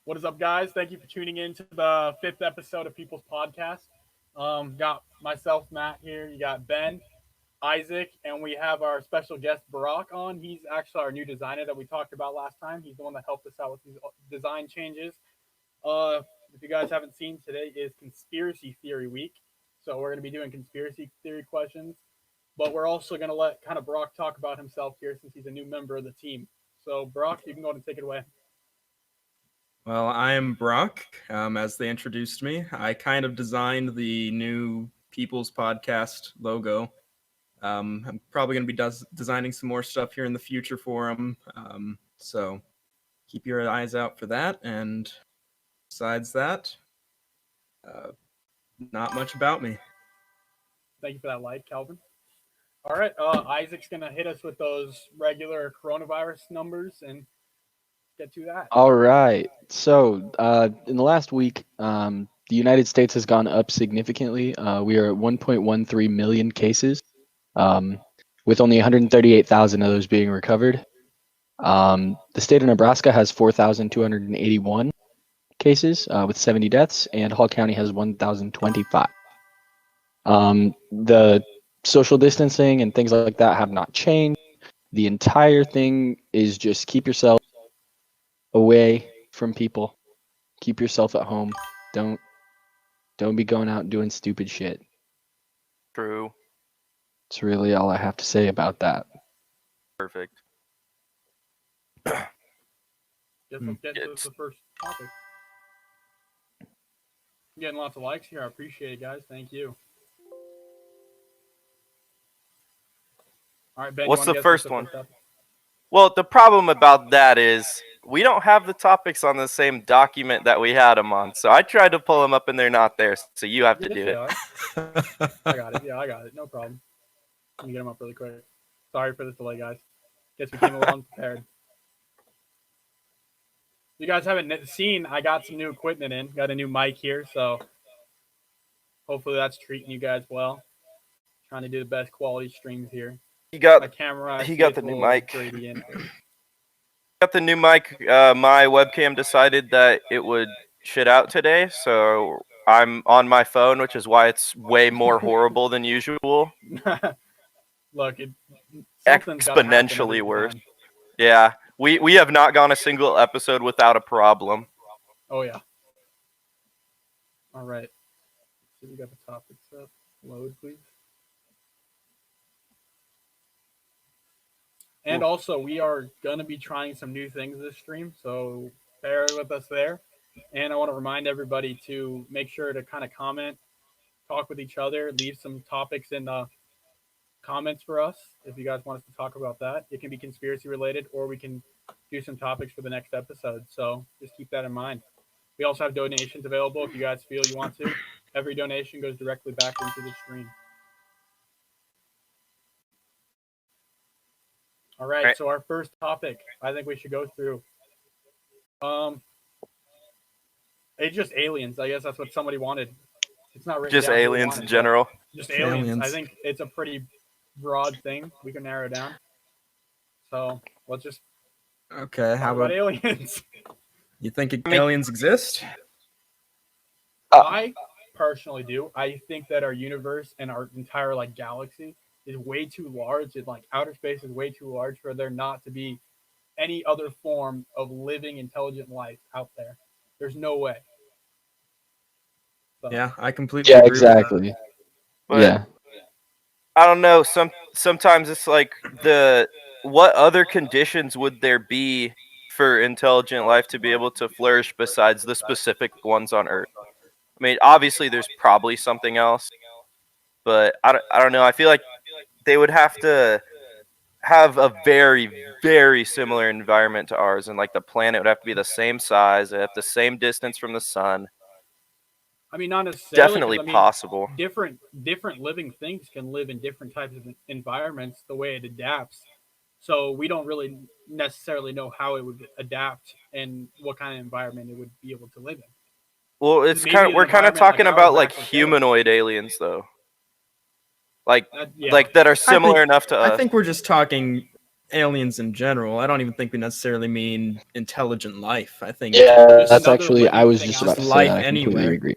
What is up, guys? Thank you for tuning in to the fifth episode of People's Podcast. Got myself, Matt, here. You got Ben, Isaac, and we have our special guest, Barack, on. He's actually our new designer that we talked about last time. He's the one that helped us out with these design changes. Uh, if you guys haven't seen, today is Conspiracy Theory Week. So we're going to be doing conspiracy theory questions. But we're also going to let kind of Barack talk about himself here since he's a new member of the team. So, Barack, you can go and take it away. Well, I am Brock. As they introduced me, I kind of designed the new People's Podcast logo. I'm probably going to be designing some more stuff here in the future for them. So keep your eyes out for that. And besides that, not much about me. Thank you for that light, Calvin. All right, Isaac's going to hit us with those regular coronavirus numbers and get to that. All right. So, in the last week, the United States has gone up significantly. We are at 1.13 million cases, with only 138,000 of those being recovered. The state of Nebraska has 4,281 cases, with 70 deaths, and Hall County has 1,025. The social distancing and things like that have not changed. The entire thing is just keep yourself away from people. Keep yourself at home. Don't be going out and doing stupid shit. True. That's really all I have to say about that. Perfect. Guess we'll get to the first topic. Getting lots of likes here. I appreciate it, guys. Thank you. All right, Ben. What's the first one? Well, the problem about that is we don't have the topics on the same document that we had them on. So I tried to pull them up and they're not there. So you have to do it. I got it. Yeah, I got it. No problem. Let me get them up really quick. Sorry for this delay, guys. Guess we came along prepared. You guys haven't seen, I got some new equipment in. Got a new mic here, so hopefully that's treating you guys well. Trying to do the best quality streams here. He got my camera. He got the new mic. Got the new mic. My webcam decided that it would shit out today, so I'm on my phone, which is why it's way more horrible than usual. Look, exponentially worse. Yeah, we have not gone a single episode without a problem. Oh yeah. All right. So we got the topics up. Load, please. And also, we are going to be trying some new things this stream, so bear with us there. And I want to remind everybody to make sure to kind of comment, talk with each other, leave some topics in the comments for us if you guys want us to talk about that. It can be conspiracy related, or we can do some topics for the next episode. So just keep that in mind. We also have donations available if you guys feel you want to. Every donation goes directly back into the stream. All right, so our first topic, I think we should go through. It's just aliens. I guess that's what somebody wanted. It's not written just down aliens in general. Just aliens. I think it's a pretty broad thing. We can narrow down. So let's just how about aliens? You think aliens exist? I personally do. I think that our universe and our entire galaxy is way too large. It's outer space is way too large for there not to be any other form of living intelligent life out there. There's no way. So. Yeah, I completely agree exactly. With that. Yeah. I don't know. Sometimes it's like what other conditions would there be for intelligent life to be able to flourish besides the specific ones on Earth? I mean, obviously there's probably something else, but I don't know. I feel like they would have to have a very, very similar environment to ours, and the planet would have to be the same size, have the same distance from the sun. I mean, not necessarily. Definitely possible. Different living things can live in different types of environments the way it adapts. So we don't really necessarily know how it would adapt and what kind of environment it would be able to live in. Well, we're kind of talking about humanoid aliens though. That are similar enough to us. I think we're just talking aliens in general. I don't even think we necessarily mean intelligent life. I think Yeah, Just that's another actually, I living was thing just out about there. to say Life that. I completely anywhere. agree.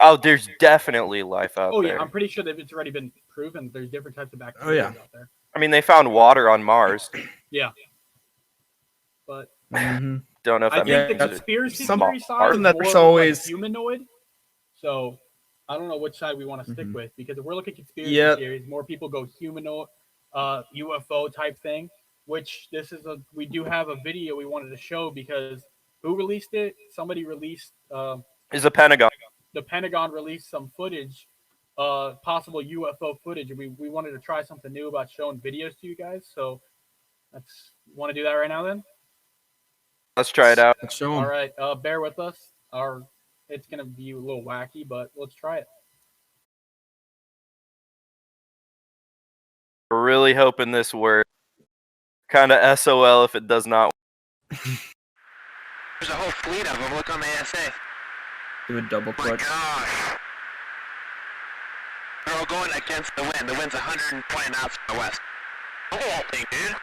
Oh, there's definitely life out Oh there. yeah, I'm pretty sure that it's already been proven. There's different types of bacteria out there. I mean, they found water on Mars. Yeah, but Mhm. Don't know if I that think means the it's conspiracy some- theory side something is that's more of always- like humanoid. So I don't know which side we want to stick Mhm. with, because if we're looking at conspiracy Yeah. theories, more people go humanoid, UFO type thing. Which we do have a video we wanted to show, because who released it? Somebody released. Is a Pentagon. The Pentagon released some footage, possible UFO footage, and we wanted to try something new about showing videos to you guys. So let's want to do that right now then. Let's try it out. Let's show 'em. All right, bear with us. It's gonna be a little wacky, but let's try it. We're really hoping this works. Kind of SOL if it does not. There's a whole fleet of them. Look on the ASA. Do a double My click. gosh. They're all going against the wind. The wind's 120 knots from the west. Look at that thing, dude.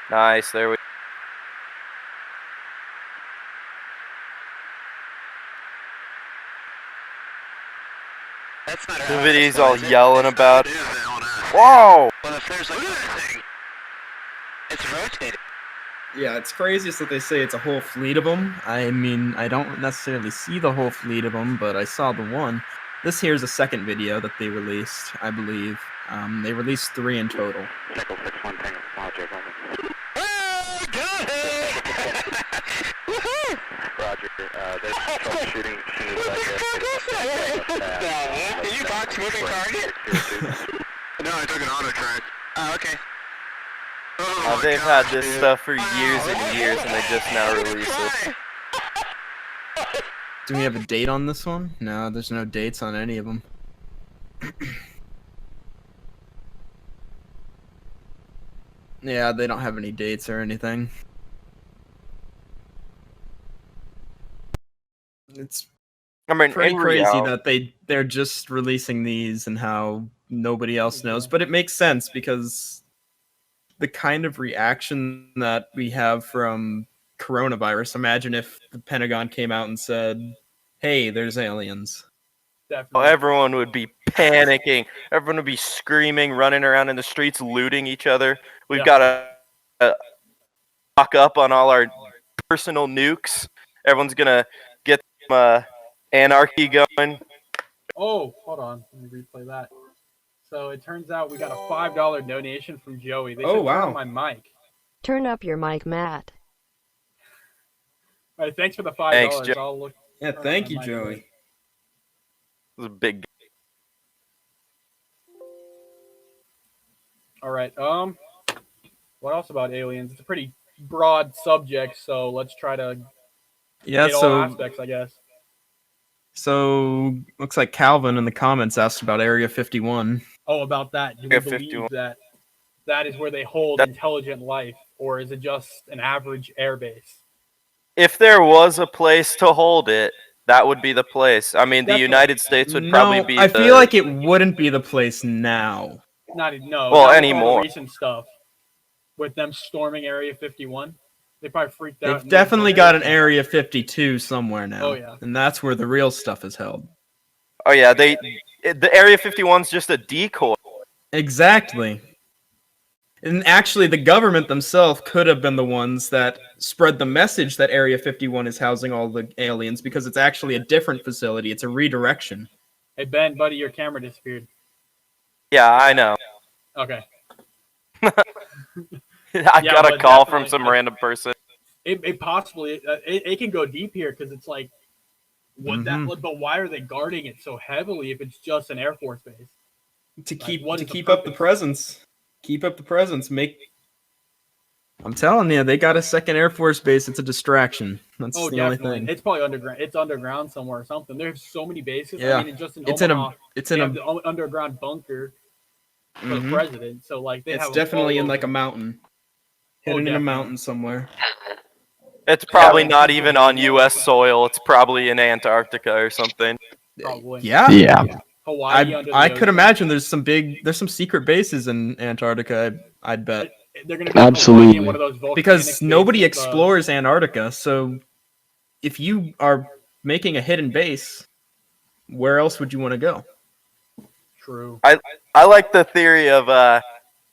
Nice. There we. That's not Everybody's all yelling it's about. Not on us. Whoa! Well, if there's like that thing, it's rotating. Yeah, it's craziest that they say it's a whole fleet of them. I mean, I don't necessarily see the whole fleet of them, but I saw the one. This here's a second video that they released, I believe. They released 3 in total. Check 61 Tango. Oh, got it! Woohoo! Roger. There's troubleshooting Did you box moving target? No, I took an auto track. Oh, okay. Oh, They've God, had this dude. stuff for years and years, and they just now release it. Do we have a date on this one? No, there's no dates on any of them. Yeah, they don't have any dates or anything. It's I mean, pretty in crazy reality, that they're just releasing these and how nobody else knows, but it makes sense because the kind of reaction that we have from coronavirus. Imagine if the Pentagon came out and said, "Hey, there's aliens." Definitely. everyone would be panicking. Everyone would be screaming, running around in the streets, looting each other. We've got to lock up on all our personal nukes. Everyone's gonna get some anarchy going. Oh, hold on. Let me replay that. So it turns out we got a $5 donation from Joey. They said, Oh, wow. turn on my mic. Turn up your mic, Matt. All right, thanks for the $5. Thanks, Joe. I'll look. Yeah, turn thank on you, my mic Joey. quick. This is a big. All right. What else about aliens? It's a pretty broad subject, so let's try to Yeah, get all so aspects, I guess. looks like Calvin in the comments asked about Area 51. Oh, about that. Do we Area believe 51. that is where they hold intelligent life, or is it just an average airbase? If there was a place to hold it, that would be the place. I mean, the Definitely. United States would probably be. I feel like it wouldn't be the place now. Not no. Well, not with all the anymore. recent stuff with them storming Area 51, they probably freaked out. They've definitely got an Area 52 somewhere now. Oh, yeah. And that's where the real stuff is held. Oh yeah, the Area 51's just a decoy. Exactly. And actually, the government themselves could have been the ones that spread the message that Area 51 is housing all the aliens, because it's actually a different facility. It's a redirection. Hey Ben, buddy, your camera disappeared. Yeah, I know. Okay. I Yeah, got a but call from definitely- some random person. It possibly it can go deep here, because it's like, but why are they guarding it so heavily if it's just an Air Force base? To Like, what is the keep up the purpose? presence. Keep up the presence. I'm telling you, they got a second Air Force base. It's a distraction. That's Oh, the only definitely. thing. It's probably underground. It's underground somewhere or something. There's so many bases. Yeah. I mean, just in It's in Omaha, a. It's they in have a. the underground bunker for the Mhm. president. So like they It's have them definitely all in like a over. mountain. Oh, Hidden in a definitely. mountain somewhere. It's probably not even on U.S. soil. It's probably in Antarctica or something. Probably. Yeah. Yeah. Hawaii under the I could ocean. imagine there's some secret bases in Antarctica. I'd bet. they're going to be Absolutely. in one of those volcanic Because nobody bases, explores Antarctica, so if you are making a hidden base, where else would you want to go? True. I like the theory of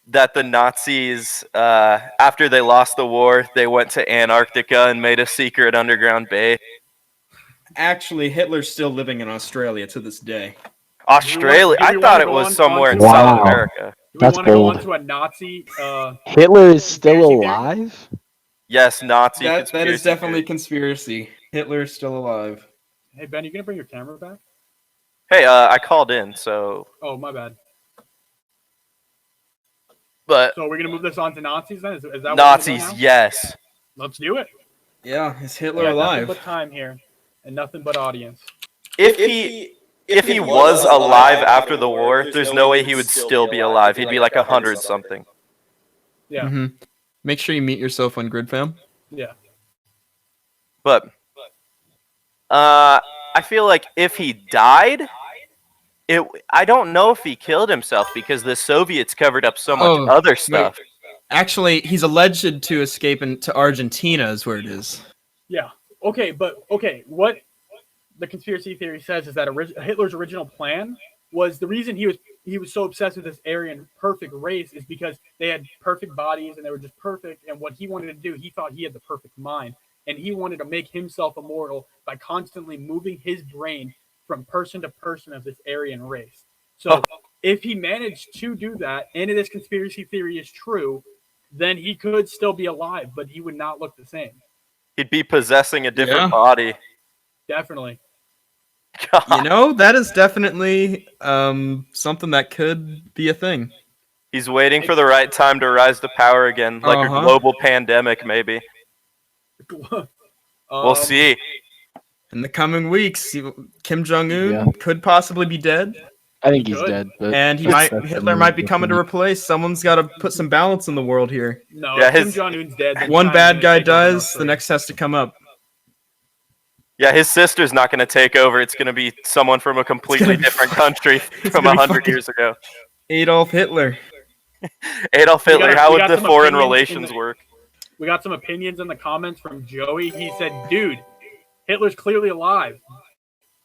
that the Nazis, after they lost the war, they went to Antarctica and made a secret underground base. Actually, Hitler's still living in Australia to this day. Australia? do we I wanna thought it go was on somewhere in to- South Wow. America. Do we That's want to go bold. on to a Nazi? Hitler is still Conspiracy theory? alive? Yes, Nazi That conspiracy is definitely theory. conspiracy. Hitler is still alive. Hey Ben, you gonna bring your camera back? Hey, I called in, so Oh, my bad. but So we're gonna move this on to Nazis then? Is that what we're Nazis, gonna do now? yes. Let's do it. Yeah, is Hitler We got nothing alive? but time here, and nothing but audience. If he was alive after the war, there's no way he would still be alive. He'd be like 100 something. Yeah, Mm-hmm. Make sure you mute yourself on Grid Fam. yeah. But I feel like if he died, I don't know if he killed himself because the Soviets covered up so much other stuff. Actually, he's alleged to escape into Argentina, is where it is. Yeah. Okay, what the conspiracy theory says is that Hitler's original plan was the reason he was so obsessed with this Aryan perfect race is because they had perfect bodies and they were just perfect. And what he wanted to do, he thought he had the perfect mind, and he wanted to make himself immortal by constantly moving his brain from person to person of this Aryan race. So if he managed to do that, and this conspiracy theory is true, then he could still be alive, but he would not look the same. He'd be possessing a different Yeah. body. Definitely. God. You know, that is definitely something that could be a thing. He's waiting for the right time to rise to power again, like a Uh-huh. global pandemic, maybe. We'll see. In the coming weeks, Kim Jong-un Yeah. could possibly be dead, I think He he's could. dead. But and that's Hitler the might be coming to movie. replace. Someone's got to put some balance in the world here. No, Yeah, Kim his- Jong Un's dead. then One China's bad gonna guy take over North dies, the Korea. next has to come up. Yeah, his sister's not going to take over. It's going to be someone from a completely be different fucking- country from gonna be 100 fucking- years ago. Adolf Hitler. Adolf We Hitler, got- how we would got the some foreign opinions in relations the- work? We got some opinions in the comments from Joey. He said, "Dude, Hitler's clearly alive.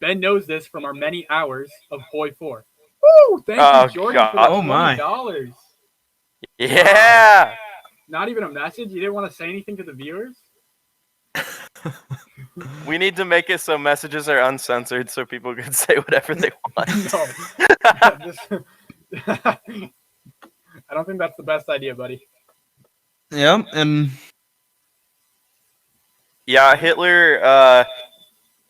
Ben knows this from our many hours of Hoi 4." Woo! Thank Oh, you, Jordan, God. for the Oh, my. $20. Yeah! Not even a message. You didn't want to say anything to the viewers. We need to make it so messages are uncensored so people can say whatever they want. No. I don't think that's the best idea, buddy. Yeah, and Yeah, Hitler.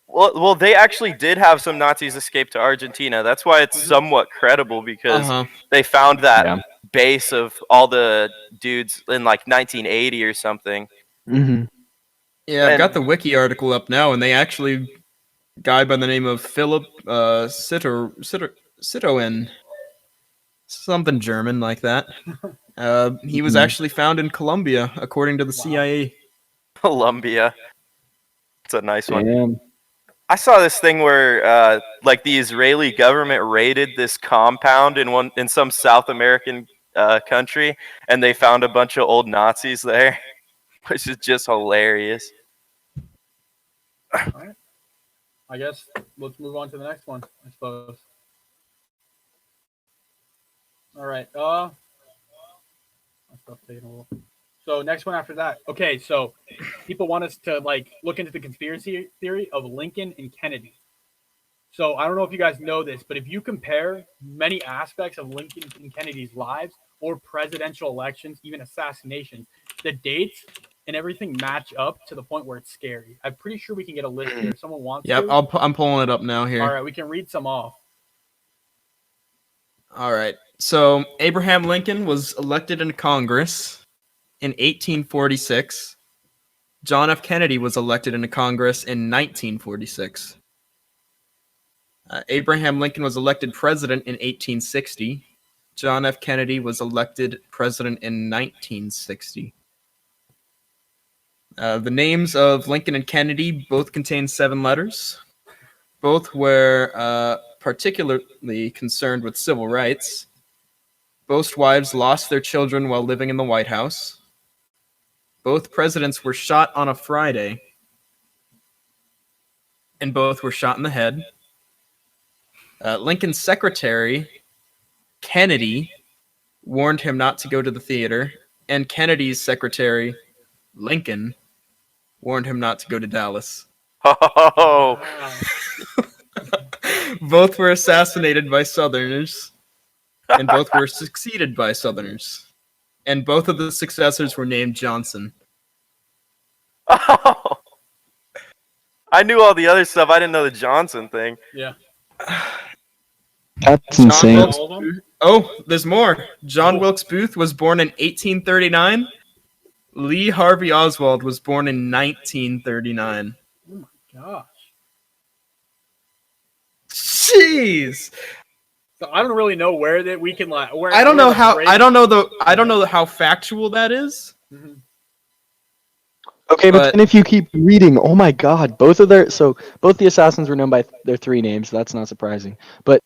Well, they actually did have some Nazis escape to Argentina. That's why it's somewhat credible because they found that Yeah. base of all the dudes in like 1980 or something. Mhm. yeah, I've And- got the wiki article up now, and they actually guy by the name of Philip Citroen, something German like that. He was Mhm. actually found in Colombia, according to the CIA. Colombia. It's a nice one. Damn. I saw this thing where like the Israeli government raided this compound in some South American country, and they found a bunch of old Nazis there, which is just hilarious. I guess let's move on to the next one, I suppose. All right. My stuff's taking a little. So next one after that. Okay, so people want us to look into the conspiracy theory of Lincoln and Kennedy. So I don't know if you guys know this, but if you compare many aspects of Lincoln and Kennedy's lives or presidential elections, even assassinations, the dates and everything match up to the point where it's scary. I'm pretty sure we can get a list here. If someone wants Yep, to. I'm pulling it up now here. All right, we can read some off. All right. So Abraham Lincoln was elected into Congress in 1846. John F. Kennedy was elected into Congress in 1946. Abraham Lincoln was elected president in 1860. John F. Kennedy was elected president in 1960. The names of Lincoln and Kennedy both contain 7 letters. Both were particularly concerned with civil rights. Both wives lost their children while living in the White House. Both presidents were shot on a Friday. And both were shot in the head. Lincoln's secretary, Kennedy, warned him not to go to the theater. And Kennedy's secretary, Lincoln, warned him not to go to Dallas. Oh, Wow. Both were assassinated by Southerners, and both were succeeded by Southerners. And both of the successors were named Johnson. oh. I knew all the other stuff. I didn't know the Johnson thing. Yeah. That's John insane. Wilkes All of them? Booth- Oh, there's more. John Oh. Wilkes Booth was born in 1839. Lee Harvey Oswald was born in 1939. Oh my gosh. Jeez. So I don't really know where that we can like. Where I don't know where the how break- I don't know how factual that is. Mhm. Okay, but But- then if you keep reading, oh my God, both the assassins were known by their 3 names. So that's not surprising. But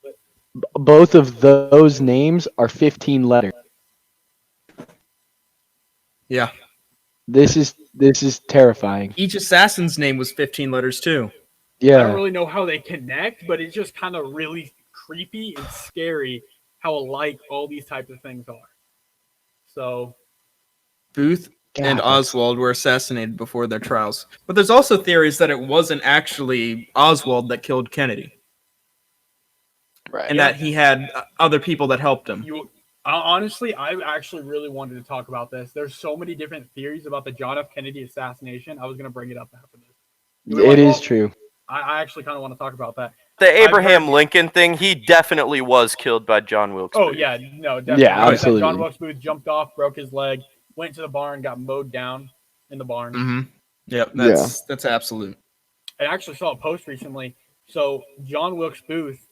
both of those names are 15 letters. Yeah. This is terrifying. Each assassin's name was 15 letters too. I don't Yeah. really know how they connect, but it's just kind of really creepy and scary how alike all these types of things are. So Booth and God, Oswald were assassinated before their trials. But there's also theories that it wasn't actually Oswald that killed Kennedy, right. and that he had other people that helped him. you honestly, I actually really wanted to talk about this. There's so many different theories about the John F. Kennedy assassination. I was going to bring it up after this. It is true. I actually kind of want to talk about that. The Abraham heard- Lincoln thing, he definitely was killed by John Wilkes Oh Booth. yeah, no, definitely. Yeah, John absolutely. Wilkes Booth jumped off, broke his leg, went to the barn, got mowed down in the barn. Mm-hmm. Yep, that's absolute. I actually saw a post recently. So John Wilkes Booth,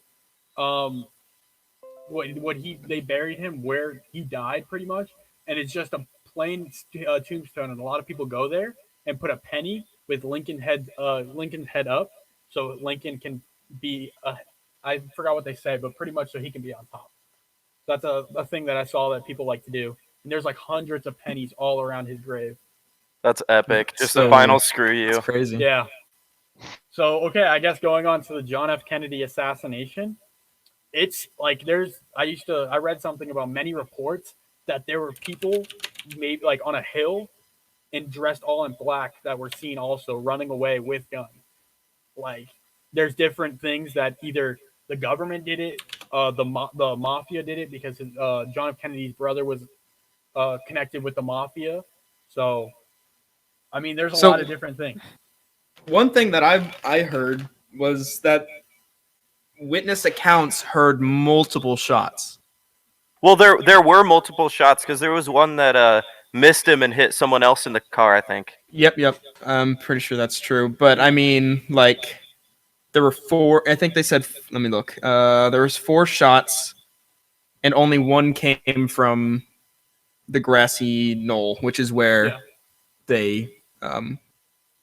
they buried him where he died pretty much, and it's just a plain tombstone, and a lot of people go there and put a penny with Lincoln's head up, so Lincoln can be I forgot what they say, but pretty much so he can be on top. That's a thing that I saw that people like to do, and there's like hundreds of pennies all around his grave. That's epic. Just So- the final screw you. It's crazy. Yeah. So, okay, I guess going on to the John F. Kennedy assassination, it's like I read something about many reports that there were people maybe like on a hill and dressed all in black that were seen also running away with guns. Like, there's different things that either the government did it, the mafia did it because John F. Kennedy's brother was connected with the mafia. So, I mean, there's a lot of different things. One thing that I heard was that witness accounts heard multiple shots. Well, there were multiple shots because there was one that missed him and hit someone else in the car, I think. Yep. I'm pretty sure that's true. But I mean, like, there were 4. I think they said. Let me look. There was 4 shots, and only one came from the grassy knoll, which is where they,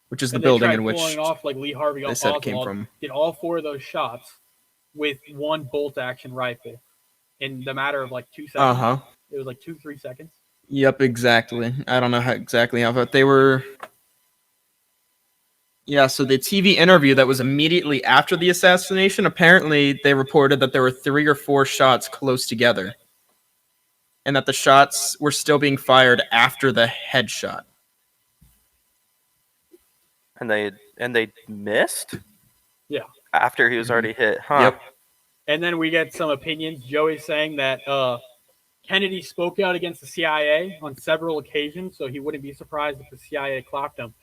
which is the And they building tried in which pulling off like Lee Harvey they said it Oswald came from. did all 4 of those shots with one bolt action rifle in the matter of like 2 seconds. It was like 2-3 seconds. Yep, exactly. I don't know exactly how, but they were. Yeah, so the TV interview that was immediately after the assassination, apparently they reported that there were 3 or 4 shots close together, and that the shots were still being fired after the headshot. And they missed? Yeah. After he was already hit, huh? Yep. And then we get some opinions. Joey saying that Kennedy spoke out against the CIA on several occasions, so he wouldn't be surprised if the CIA clapped him,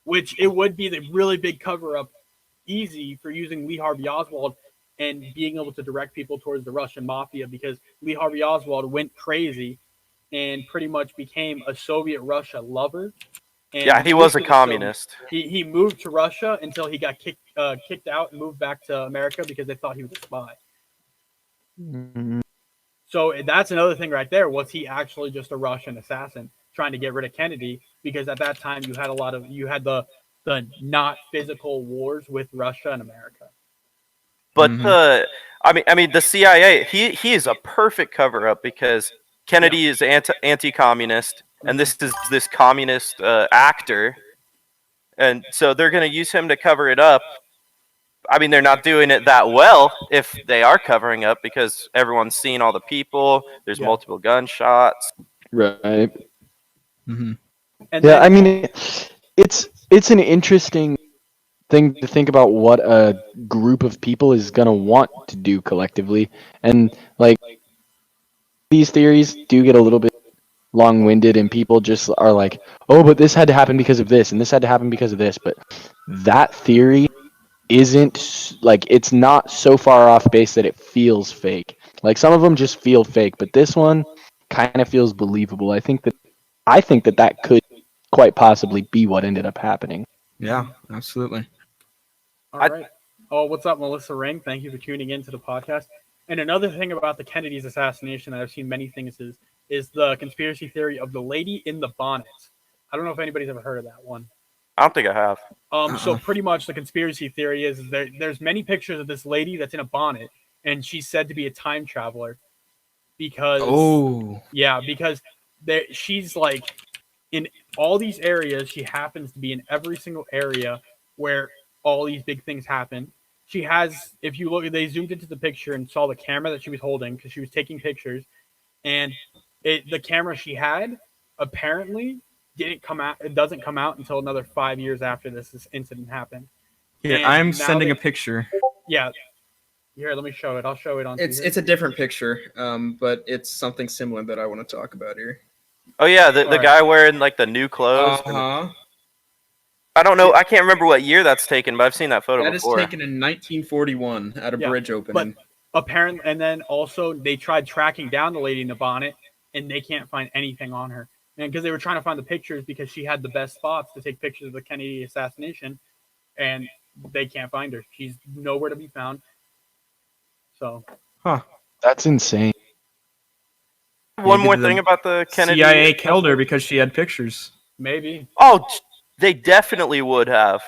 which it would be the really big cover-up easy for using Lee Harvey Oswald and being able to direct people towards the Russian mafia, because Lee Harvey Oswald went crazy and pretty much became a Soviet Russia lover. And Yeah, he was a moved to the communist. He moved to Russia until he got kicked out and moved back to America because they thought he was a spy. Mhm. So that's another thing right there. Was he actually just a Russian assassin trying to get rid of Kennedy? Because at that time you had the not physical wars with Russia and America. But I mean the CIA, he is a perfect cover up because Kennedy is anti-communist, and this is this communist actor, and so they're going to use him to cover it up. I mean, they're not doing it that well if they are covering up because everyone's seen all the people. There's multiple gunshots. Right. Mm-hmm. And Yeah, then, I mean, it's an interesting thing to think about what a group of people is gonna want to do collectively, and like these theories do get a little bit long-winded, and people just are like, "Oh, but this had to happen because of this, and this had to happen because of this." But that theory isn't like it's not so far off base that it feels fake. Like some of them just feel fake, but this one kind of feels believable. I think that could quite possibly be what ended up happening. Yeah, absolutely. all right. Oh, what's up, Melissa Ring? Thank you for tuning in to the podcast. And another thing about the Kennedy's assassination that I've seen many things is the conspiracy theory of the lady in the bonnet. I don't know if anybody's ever heard of that one. I don't think I have. So pretty much the conspiracy theory is there's many pictures of this lady that's in a bonnet, and she's said to be a time traveler because because she's like in all these areas. She happens to be in every single area where all these big things happen. She has, if you look, they zoomed into the picture and saw the camera that she was holding because she was taking pictures, and the camera she had apparently didn't come out. It doesn't come out until another 5 years after this incident happened. Here, And I'm now sending a picture. Yeah. Here, let me show it. I'll show it on. It's a different picture, but it's something similar that I want to talk about here. Oh yeah, the guy wearing like the new clothes. I don't know. I can't remember what year that's taken, but I've seen that photo before. That is taken in 1941 at a bridge opening. But apparently, and then also they tried tracking down the lady in the bonnet, and they can't find anything on her. And because they were trying to find the pictures because she had the best spots to take pictures of the Kennedy assassination, and they can't find her. She's nowhere to be found. So, That's insane. One Maybe more the thing about the Kennedy. CIA killed her because she had pictures. maybe. Oh, they definitely would have.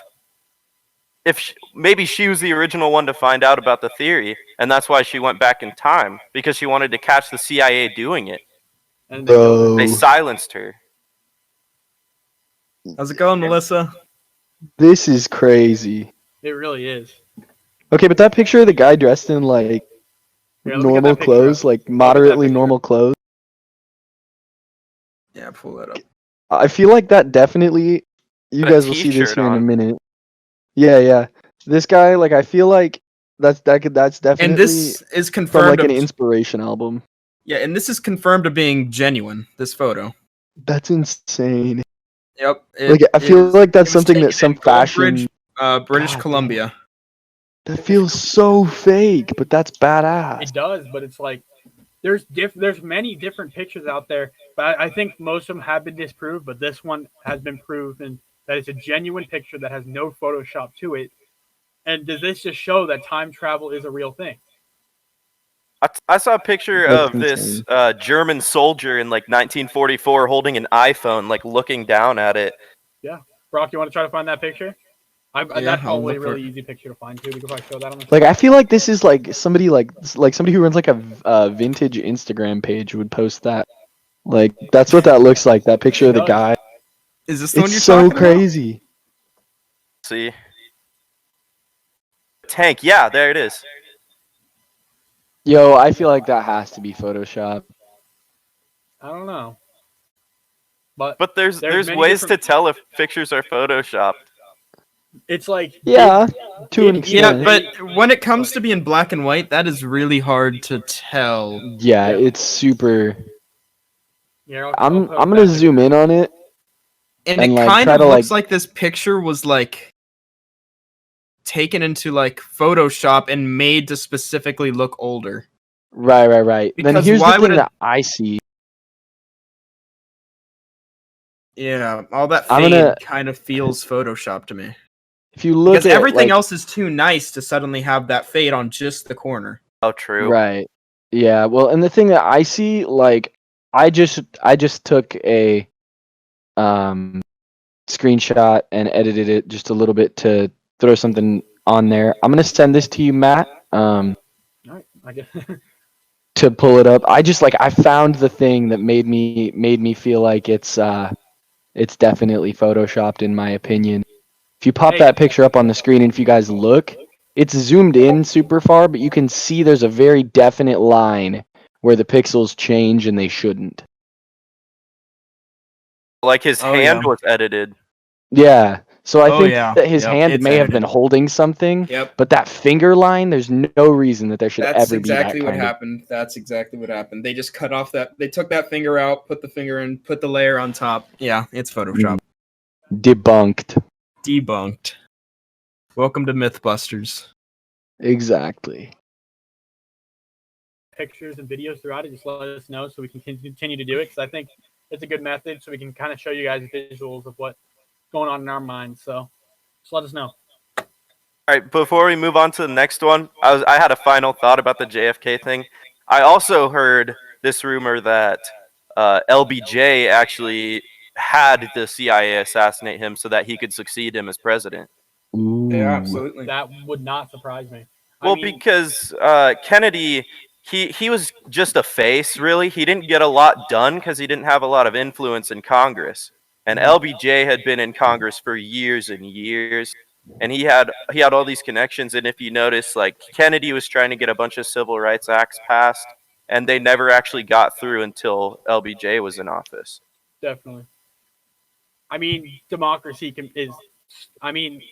If maybe she was the original one to find out about the theory, and that's why she went back in time because she wanted to catch the CIA doing it. And They silenced her. How's it going, Melissa? This is crazy. it really is. Okay, but that picture of the guy dressed in like Here, let me get normal that picture clothes, up. like moderately picture normal clothes. Yeah, pull that up. I feel like that definitely. You Put a guys will see this t-shirt here in a on. minute. Yeah. This guy, like, I feel like that's definitely And this is from confirmed. like an inspiration album. Yeah, and this is confirmed to being genuine. This photo. That's insane. Yep. Like, I feel like that's it was something that taken some in fashion. Goldbridge, British God Columbia. That feels so fake, but that's badass. It does, but it's like there's many different pictures out there, but I think most of them have been disproved. But this one has been proven that it's a genuine picture that has no Photoshop to it. And does this just show that time travel is a real thing? I saw a picture That's of this insane. German soldier in like 1944 holding an iPhone, like looking down at it. Yeah, Brock, you want to try to find that picture? That's I'll probably a look for really it. easy picture to find too. We could probably show that on the Like, I feel like this is like somebody who runs like a vintage Instagram page would post that. Like, that's what that looks like. That picture of the does. guy. Is this the one It's you're so talking about? crazy. See, tank. Yeah, there it is. Yo, I feel like that has to be Photoshop. I don't know, but But there's many ways to different- tell if pictures are photoshopped. it's like Yeah, to an it- Yeah, extent. but when it comes to being black and white, that is really hard to tell. Yeah, it's super. Yeah, I'm gonna zoom in on it. And And, it like, kind try of to, looks like- like this picture was like taken into like Photoshop and made to specifically look older. Right. Then Because here's the why would thing it- that I see. Yeah, all that I'm fade gonna- kind of feels Photoshop to me. If you look Because at everything like, else is too nice to suddenly have that fade on just the corner. Oh, true. right. Yeah, well, and the thing that I see, like, I just took a screenshot and edited it just a little bit to throw something on there. I'm gonna send this to you, Matt. All right, I guess. to pull it up. I just I found the thing that made me feel like it's definitely photoshopped in my opinion. If you pop that picture up on the screen and if you guys look, it's zoomed in super far, but you can see there's a very definite line where the pixels change and they shouldn't. Like his hand was edited. Yeah. So I think yeah. that his Yep, hand it's may have edited. been holding something, Yep. but that finger line, there's no reason that there should That's ever be that exactly what kind of... happened. That's exactly what happened. They just cut off that. They took that finger out, put the finger in, put the layer on top. Yeah, it's Photoshop. Debunked. Debunked. Welcome to Mythbusters. Exactly. Pictures and videos throughout it, just let us know so we can continue to do it, because I think it's a good method so we can kind of show you guys visuals of what's going on in our minds. So just let us know. All right, before we move on to the next one, I had a final thought about the JFK thing. I also heard this rumor that LBJ actually had the CIA assassinate him so that he could succeed him as president. Ooh. Yeah, absolutely. That would not surprise me. Well, because Kennedy, he was just a face, really. He didn't get a lot done because he didn't have a lot of influence in Congress. And LBJ had been in Congress for years and years, and he had all these connections. And if you notice, like, Kennedy was trying to get a bunch of civil rights acts passed, and they never actually got through until LBJ was in office. Definitely. I mean, democracy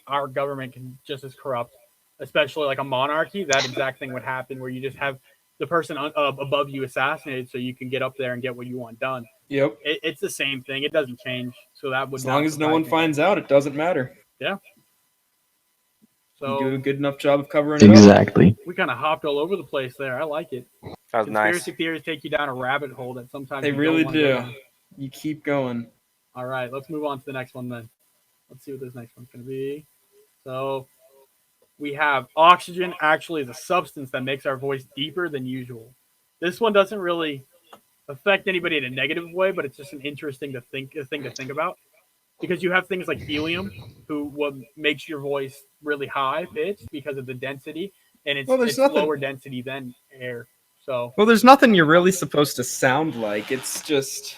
our government can just as corrupt, especially like a monarchy. That exact thing would happen where you just have the person above you assassinated so you can get up there and get what you want done. Yep. It's the same thing. It doesn't change. So that would As long as no one finds out, it doesn't matter. Yeah. So you do a good enough job of covering it up. Exactly. We kind of hopped all over the place there. I like it. That was nice. Conspiracy theories take you down a rabbit hole that sometimes They you really don't wanna go do. down. You keep going. All right, let's move on to the next one then. Let's see what this next one's going to be. So we have oxygen actually is a substance that makes our voice deeper than usual. This one doesn't really affect anybody in a negative way, but it's just an interesting thing to think about. Because you have things like helium, what makes your voice really high pitched because of the density, and it's lower density than air. So there's nothing you're really supposed to sound like. It's just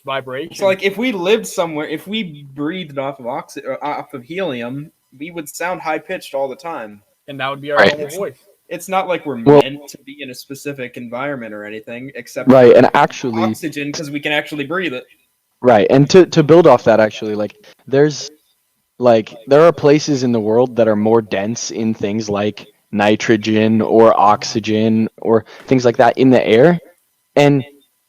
vibration. So, like, if we lived somewhere, if we breathed off of helium, we would sound high pitched all the time, and that would be our normal voice. It's not like we're meant to be in a specific environment or anything, except right, and actually oxygen, because we can actually breathe it. Right, and to build off that, actually, there are places in the world that are more dense in things like nitrogen or oxygen or things like that in the air, and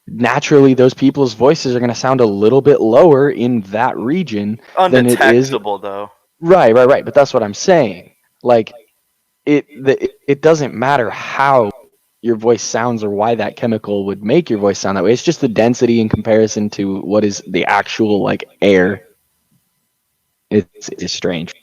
naturally those people's voices are going to sound a little bit lower in that region than it is. Undetectable, though. Right, but that's what I'm saying. Like, it doesn't matter how your voice sounds or why that chemical would make your voice sound that way. It's just the density in comparison to what is the actual, like, air. It's strange.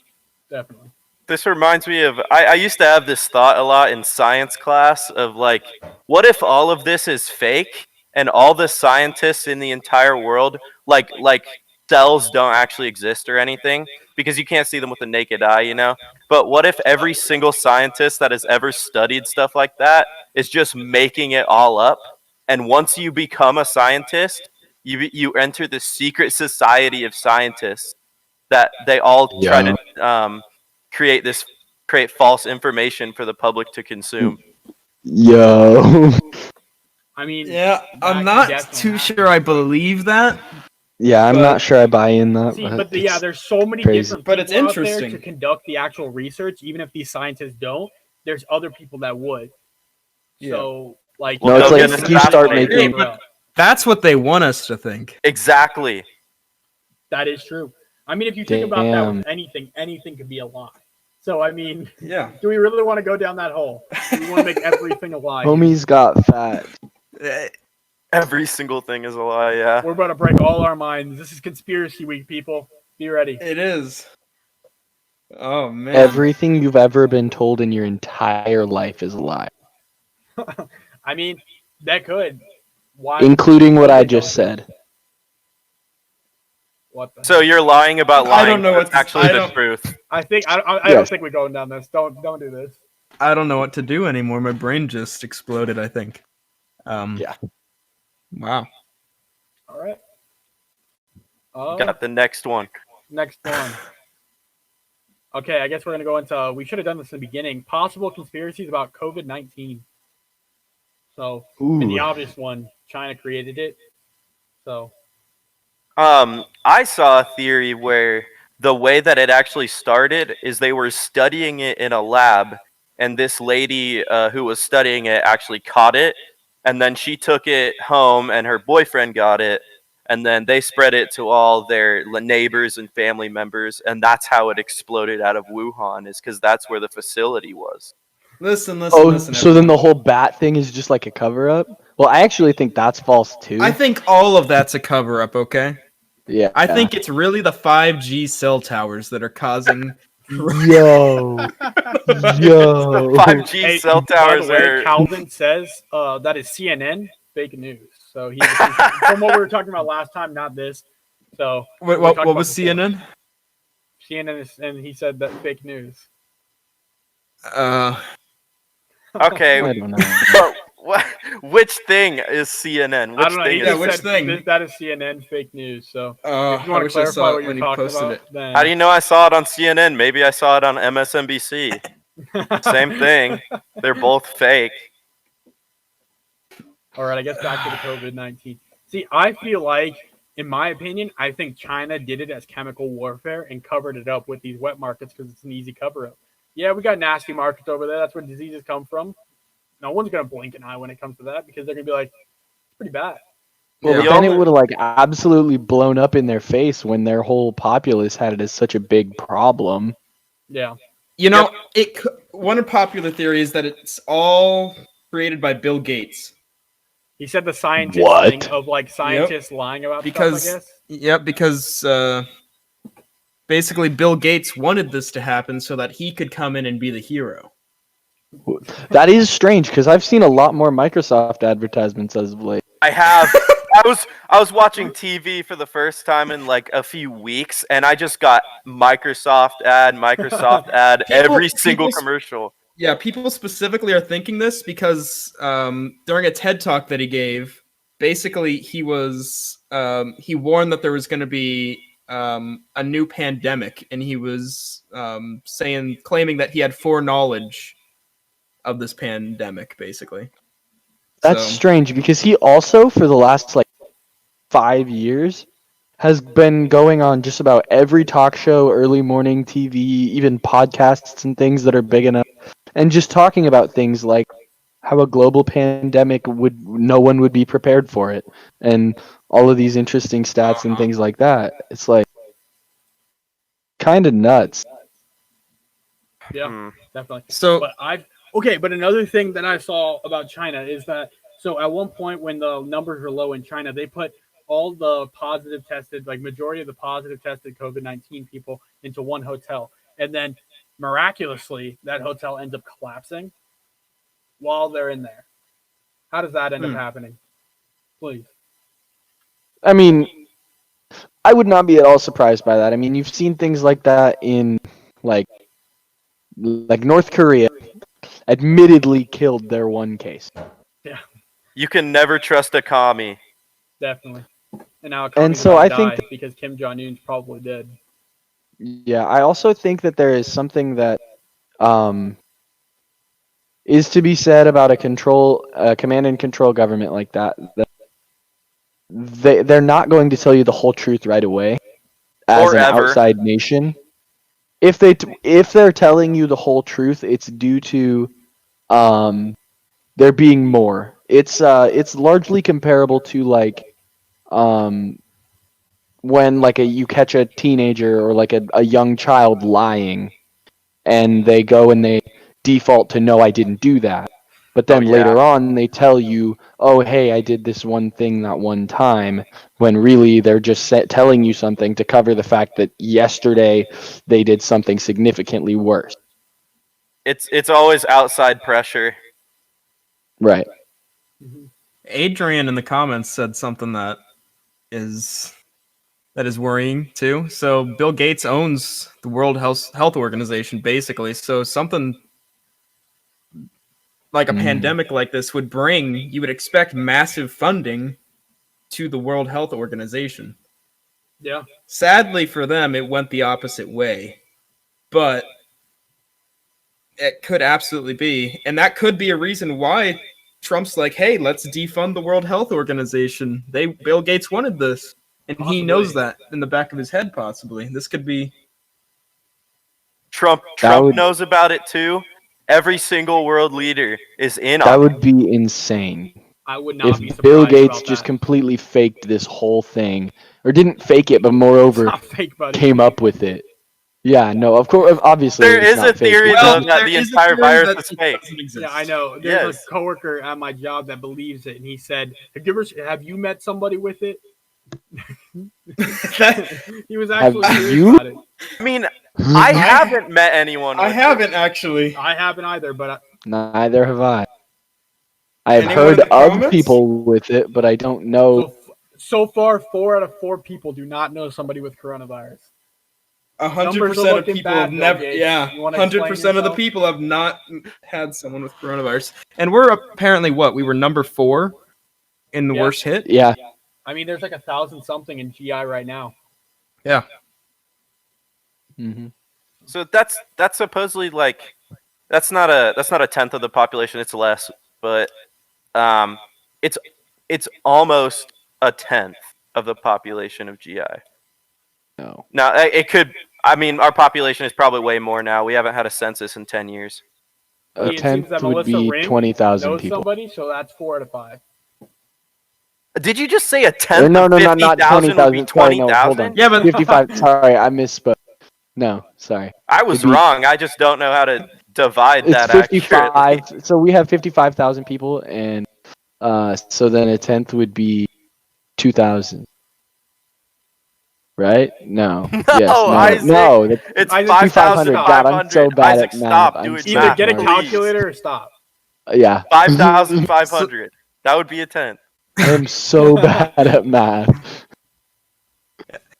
Definitely. This reminds me of, I used to have this thought a lot in science class of, like, what if all of this is fake and all the scientists in the entire world, like cells don't actually exist or anything, because you can't see them with the naked eye, you know? But what if every single scientist that has ever studied stuff like that is just making it all up? And once you become a scientist, you enter the secret society of scientists that they all try to create false information for the public to consume. Yo. I mean, yeah, I'm not too sure I believe that. Yeah, I'm not sure I buy in that. See, but there's so many crazy. different people it's out there interesting to conduct the actual research. Even if these scientists don't, there's other people that would. Yeah. So, like, no, it's like if you start making. That's what they want us to think. Exactly. That is true. I mean, if you think about that with anything could be a lie. So, I mean, yeah. Do we really want to go down that hole? Do we want to make everything a lie? Homies got fat. Every single thing is a lie, yeah. We're about to break all our minds. This is conspiracy week, people. Be ready. It is. Oh, man. Everything you've ever been told in your entire life is a lie. I mean, that could. Why? Including what I just said. What the so heck? You're lying about lying. I don't know what's actually the truth. I don't think we're going down this. Don't do this. I don't know what to do anymore. My brain just exploded, I think. Yeah. Wow. All right. Got the next one. Next one. Okay, I guess we're gonna go into. We should have done this in the beginning. Possible conspiracies about COVID-19. So, and the Ooh. obvious one, China created it. So, I saw a theory where the way that it actually started is they were studying it in a lab, and this lady who was studying it actually caught it, and then she took it home, and her boyfriend got it, and then they spread it to all their neighbors and family members, and that's how it exploded out of Wuhan, is because that's where the facility was. Listen. Oh, Listen, so then the everyone. whole bat thing is just like a cover up? Well, I actually think that's false too. I think all of that's a cover up. Okay. Yeah. I think it's really the 5G cell towers that are causing. Yo. Yo. 5G hey, cell by towers the way, are. Calvin says that is CNN fake news. So he's from what we were talking about last time, not this. So What we talked about was before. CNN? CNN is, and he said that fake news. Okay, I don't know. but which thing is CNN? Which I don't know. thing He is Yeah, just which said thing? that is CNN fake news. So if you I want to wish I clarify saw what it you're when he talking posted about, it. then How do you know I saw it on CNN? Maybe I saw it on MSNBC. Same thing. They're both fake. All right, I guess back to the COVID-19. See, I feel like, in my opinion, I think China did it as chemical warfare and covered it up with these wet markets because it's an easy cover up. Yeah, we got nasty markets over there. That's where diseases come from. No one's gonna blink an eye when it comes to that because they're gonna be like, it's pretty bad. Well, Yeah. but then it would have like absolutely blown up in their face when their whole populace had it as such a big problem. Yeah. You know, one popular theory is that it's all created by Bill Gates. He said the scientist What? thing of like scientists lying about Because stuff, I guess. because basically Bill Gates wanted this to happen so that he could come in and be the hero. That is strange because I've seen a lot more Microsoft advertisements as of late. I have. I was watching TV for the first time in like a few weeks, and I just got Microsoft ad, every single people- commercial. Yeah, people specifically are thinking this because during a TED talk that he gave, basically he was he warned that there was going to be a new pandemic, and he was claiming that he had foreknowledge of this pandemic, basically. That's strange because he also, for the last like 5 years, has been going on just about every talk show, early morning TV, even podcasts and things that are big enough, and just talking about things like how a global pandemic no one would be prepared for it, and all of these interesting stats and things like that. It's like kind of nuts. Yeah, definitely. So but another thing that I saw about China is that so at one point when the numbers were low in China, they put all the positive tested, like majority of the positive tested COVID-19 people into one hotel, and then miraculously that hotel ends up collapsing while they're in there. How does that end up happening? Please. I mean, I would not be at all surprised by that. I mean, you've seen things like that in like North Korea admittedly killed their one case. Yeah, You can never trust a commie. definitely. And now so I think because Kim Jong Un's probably dead. Yeah, I also think that there is something that is to be said about a command and control government like that. They're not going to tell you the whole truth right away as Or an ever. outside nation. If they're telling you the whole truth, it's due to there being more. It's largely comparable to like when like you catch a teenager or like a young child lying, and they go and they default to no, I didn't do that. But then later on they tell you, oh hey, I did this one thing that one time, when really they're just telling you something to cover the fact that yesterday they did something significantly worse. It's always outside pressure. Right. Adrian in the comments said something that is worrying too. So Bill Gates owns the World Health Organization, basically. So something like a pandemic like this would bring, you would expect massive funding to the World Health Organization. Yeah. Sadly for them, it went the opposite way. But it could absolutely be. And that could be a reason why Trump's like, hey, let's defund the World Health Organization. Bill Gates wanted this. And he knows that in the back of his head, possibly. This could be... Trump knows about it too. Every single world leader is in on it. That would be insane. I would not be If surprised Bill Gates about just that. completely faked this whole thing, or didn't fake it, but It's moreover not fake, buddy. came up with it. Yeah, no, of course, obviously. There it's is not a fake. theory, Well, though, that there the is a entire theory virus that is it fake. doesn't exist. Yeah, I know. There's Yes. a coworker at my job that believes it, and he said, "Have you met somebody with it?" He was actually Have serious you? about it. I mean, I haven't met anyone. I with haven't actually. I haven't either, but Neither have I. I have Anyone in heard the of comments? people with it, but I don't know. so far, 4 out of 4 people do not know somebody with coronavirus. 100% of looking people bad, have Bill never. Gates. Yeah, You wanna 100% explain of the yourself? people have not had someone with coronavirus, and we're apparently what? We were number 4 in the Yeah. worst hit. Yeah. I mean, there's like 1,000 something in GI right now. Yeah. hmm So that's supposedly like that's not a tenth of the population. It's less, but it's almost a tenth of the population of GI. No. Now it could. I mean, our population is probably way more now. We haven't had a census in 10 years. A It seems tenth that would Melissa be Ring 20,000 knows people. somebody, so that's 4 out of 5. Did you just say a Or tenth no, of no, not 50,000 would be 20,000. Sorry, no, hold 20,000? on. Yeah, but 55. Sorry, I misspoke. No, sorry. I was It'd be- wrong. I just don't know how to divide It's that 55. accurately. So we have 55,000 people, and so then a tenth would be 2,000. Right? No. No, Yes. No. Isaac. No. It's Isaac, 5,500. God, I'm so 5,500. bad Isaac, at math. stop I'm doing so Either math, get a smart. calculator or stop. Yeah. 5,500. That would be a tenth. I am so bad at math.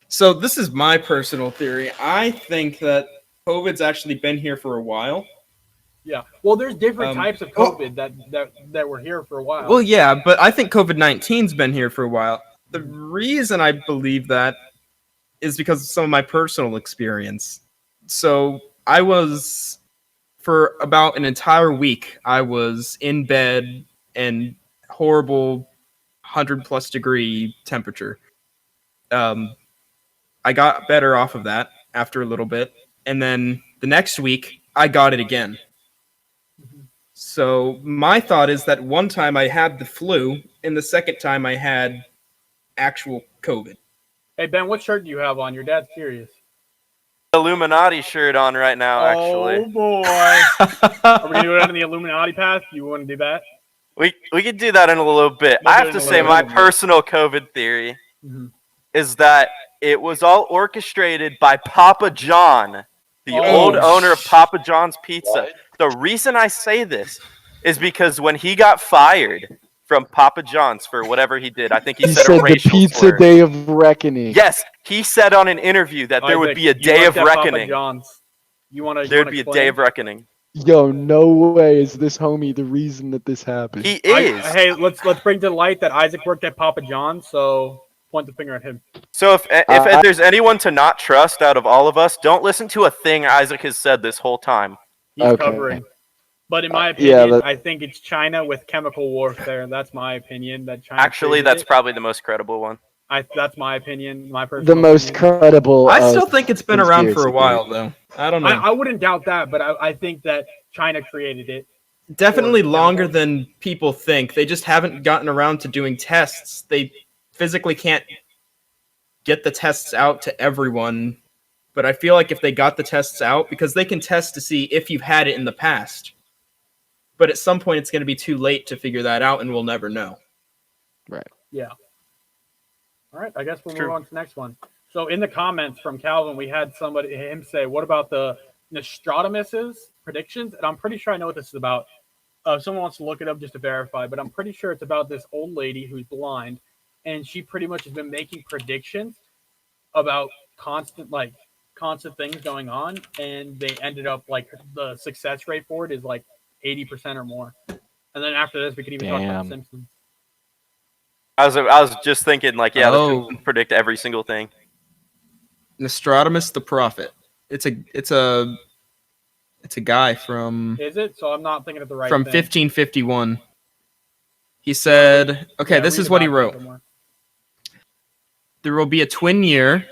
So this is my personal theory. I think that COVID's actually been here for a while. Yeah. Well, there's different types of oh. COVID that were here for a while. Well, yeah, but I think COVID-19's been here for a while. The reason I believe that is because of some of my personal experience. So I was, for about an entire week, I was in bed and horrible 100+ degree temperature. I got better off of that after a little bit. And then the next week, I got it again. So my thought is that one time I had the flu, and the second time I had actual COVID. Hey, Ben, what shirt do you have on? Your dad's curious. Illuminati shirt on right now, actually. Oh, boy. Are we going to do it on the Illuminati path? You want to do that? We could do that in a little bit. We'll I do have it to in a say little my bit. personal COVID theory Mhm. is that it was all orchestrated by Papa John, the Oh, old owner of Papa John's Pizza. The reason I say this is because when he got fired from Papa John's for whatever he did, I think he He said said a the racial pizza slur. day of reckoning. Yes, he said on an interview that there would Isaac, be a you day of worked at Papa reckoning. John's. You want to? There'd be a day of reckoning. Yo, no way is this homie the reason that this happened. He is. Hey, let's bring to light that Isaac worked at Papa John's, so point the finger at him. So if there's anyone to not trust out of all of us, don't listen to a thing Isaac has said this whole time. He's Okay. covering. But in my yeah, opinion, that- I think it's China with chemical warfare. That's my opinion. That China Actually, created that's it. probably the most credible one. That's my opinion. My personal. The most opinion. credible. I of still think it's been around for a conspiracy while, theories. though. I don't know. I wouldn't doubt that, but I think that China created it. Definitely or longer chemicals. than people think. They just haven't gotten around to doing tests. They physically can't get the tests out to everyone. But I feel like if they got the tests out, because they can test to see if you've had it in the past. But at some point, it's going to be too late to figure that out, and we'll never know. Yeah. All right, I guess we'll True. move on to the next one. So in the comments from Calvin, we had him say, "What about the Nostradamus's predictions?" And I'm pretty sure I know what this is about. If someone wants to look it up just to verify, but I'm pretty sure it's about this old lady who's blind, and she pretty much has been making predictions about constant things going on, and they ended up like the success rate for it is like 80% or more. And then after this, we could even talk about Damn. Simpsons. I was just thinking, like, yeah, Oh. this can predict every single thing. Nostradamus the prophet. It's a guy from Is it? So I'm not thinking of the right from thing. 1551. He said, okay, Yeah, this read is the what he document wrote. a little more. There will be a twin year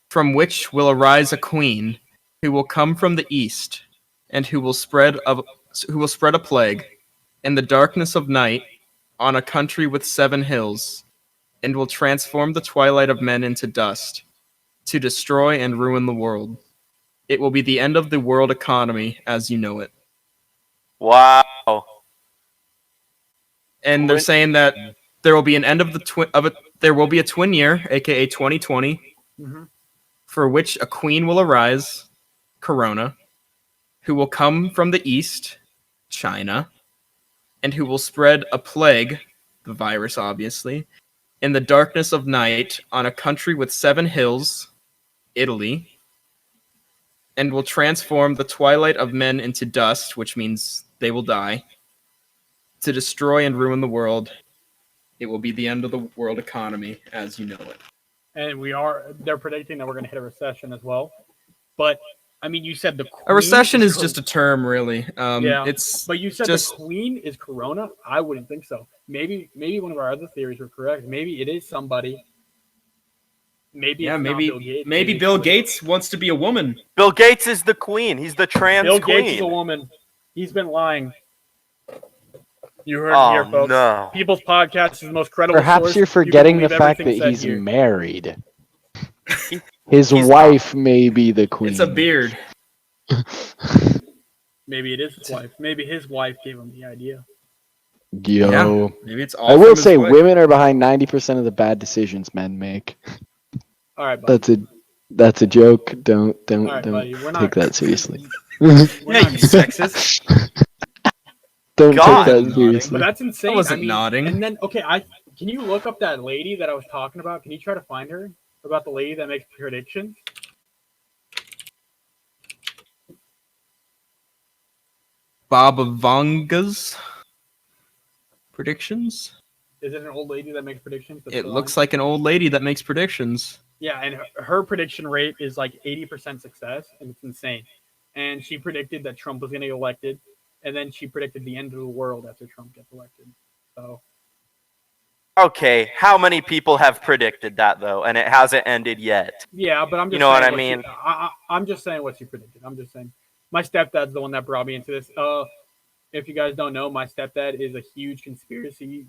from which will arise a queen who will come from the east and who will spread a plague in the darkness of night on a country with 7 hills and will transform the twilight of men into dust to destroy and ruin the world. It will be the end of the world economy as you know it. Wow. And they're saying that there will be an end of there will be a twin year, aka 2020, Mhm. for which a queen will arise, Corona, who will come from the east, China, and who will spread a plague, the virus obviously, in the darkness of night on a country with 7 hills, Italy, and will transform the twilight of men into dust, which means they will die, to destroy and ruin the world. It will be the end of the world economy as you know it. And they're predicting that we're going to hit a recession as well. But, I mean, you said the queen A recession is just a term, really. Yeah, It's but you said just the queen is Corona? I wouldn't think so. Maybe one of our other theories were correct. Maybe it is somebody. Maybe it's not Bill Gates. maybe it's Bill somebody else. Gates wants to be a woman. Bill Gates is the queen. He's the trans Bill queen. Gates is a woman. He's been lying. You heard it here, folks. No. People's Podcast is the most credible Perhaps source. you're You can forgetting the believe fact that everything said he's here. married. His He's wife may be the queen. It's a beard. Maybe it is his wife. Maybe his wife gave him the idea. Yo. Yeah, maybe it's all I from will his say wife. women are behind 90% of the bad decisions men make. All right, buddy. That's a joke. Don't right, buddy, we're not- take that seriously. We're Yeah, not you gonna- sexist. Don't God. take that But seriously. that's insane. I wasn't mean, nodding. And then, okay, can you look up that lady that I was talking about? Can you try to find her? About the lady that makes predictions? Baba Vanga's predictions. Is it an old lady that makes predictions? It looks like an old lady that makes predictions. Yeah, and her prediction rate is like 80% success, and it's insane. And she predicted that Trump was going to get elected, and then she predicted the end of the world after Trump gets elected. So, Okay, how many people have predicted that though, and it hasn't ended yet? yeah, but I'm just You know what saying I mean? I'm just saying what she predicted. I'm just saying. My stepdad's the one that brought me into this. If you guys don't know, my stepdad is a huge conspiracy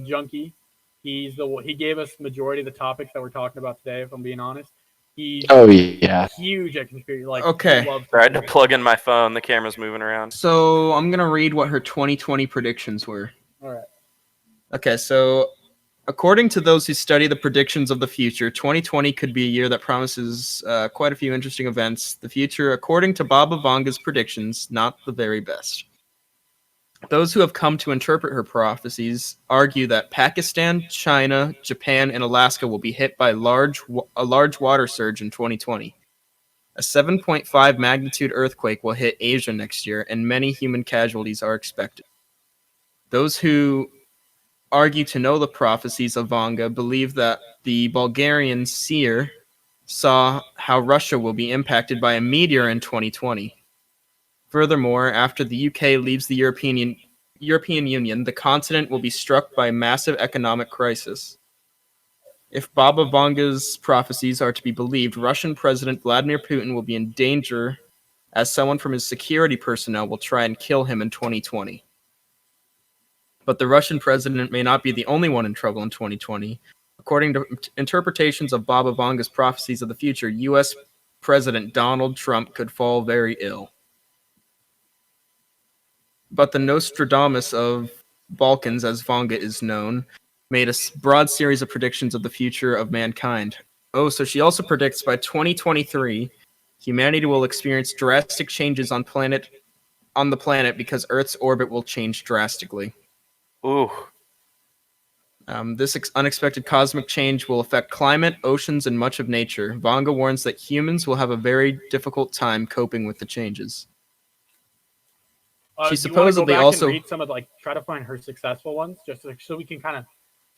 junkie. He gave us majority of the topics that we're talking about today. If I'm being honest, he's Yeah. huge at conspiracy. Like, Okay. he loves I had to conspiracy. plug in my phone. The camera's moving around. So I'm gonna read what her 2020 predictions were. All right. Okay, so according to those who study the predictions of the future, 2020 could be a year that promises quite a few interesting events. The future, according to Baba Vanga's predictions, not the very best. Those who have come to interpret her prophecies argue that Pakistan, China, Japan, and Alaska will be hit by a large water surge in 2020. A 7.5 magnitude earthquake will hit Asia next year, and many human casualties are expected. Those who argue to know the prophecies of Vanga believe that the Bulgarian seer saw how Russia will be impacted by a meteor in 2020. Furthermore, after the UK leaves the European Union, the continent will be struck by a massive economic crisis. If Baba Vanga's prophecies are to be believed, Russian President Vladimir Putin will be in danger as someone from his security personnel will try and kill him in 2020. But the Russian president may not be the only one in trouble in 2020. According to interpretations of Baba Vanga's prophecies of the future, U.S. President Donald Trump could fall very ill. But the Nostradamus of Balkans, as Vanga is known, made a broad series of predictions of the future of mankind. Oh, so she also predicts by 2023, humanity will experience drastic changes on the planet because Earth's orbit will change drastically. Ooh. This unexpected cosmic change will affect climate, oceans, and much of nature. Vanga warns that humans will have a very difficult time coping with the changes. do you wanna She go supposedly back also. and read some of try to find her successful ones, just so we can kind of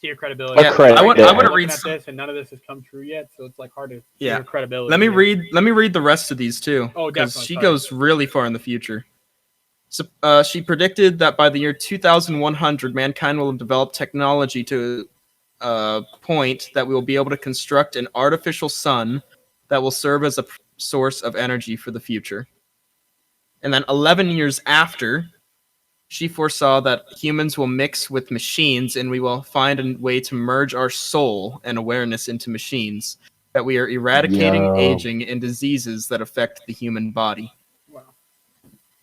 see her credibility. Yeah, credit I want it. to We're read. looking at this, and none of this has come true yet, so it's hard to see Yeah. her credibility. Let me here. read. Let me read the rest of these too, Oh, because definitely, she sorry. goes really far in the future. So, she predicted that by the year 2100, mankind will have developed technology to a point that we will be able to construct an artificial sun that will serve as a source of energy for the future. And then 11 years after, she foresaw that humans will mix with machines and we will find a way to merge our soul and awareness into machines, that we are eradicating Yo. aging and diseases that affect the human body. Wow.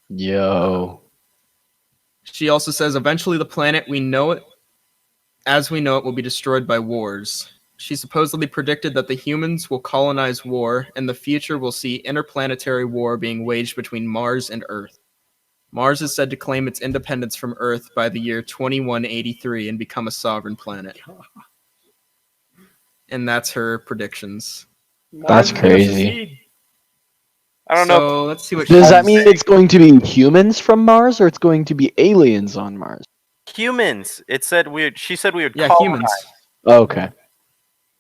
Yo. She also says eventually the planet we know it as we know it will be destroyed by wars. She supposedly predicted that the humans will colonize war and the future will see interplanetary war being waged between Mars and Earth. Mars is said to claim its independence from Earth by the year 2183 and become a sovereign planet. And that's her predictions. That's Mars is gonna crazy. secede. I don't know. So let's see what Does that she's- mean it's going to be humans from Mars or it's going to be aliens on Mars? Humans. It said we. She said we would. Yeah, colonize. humans. Okay.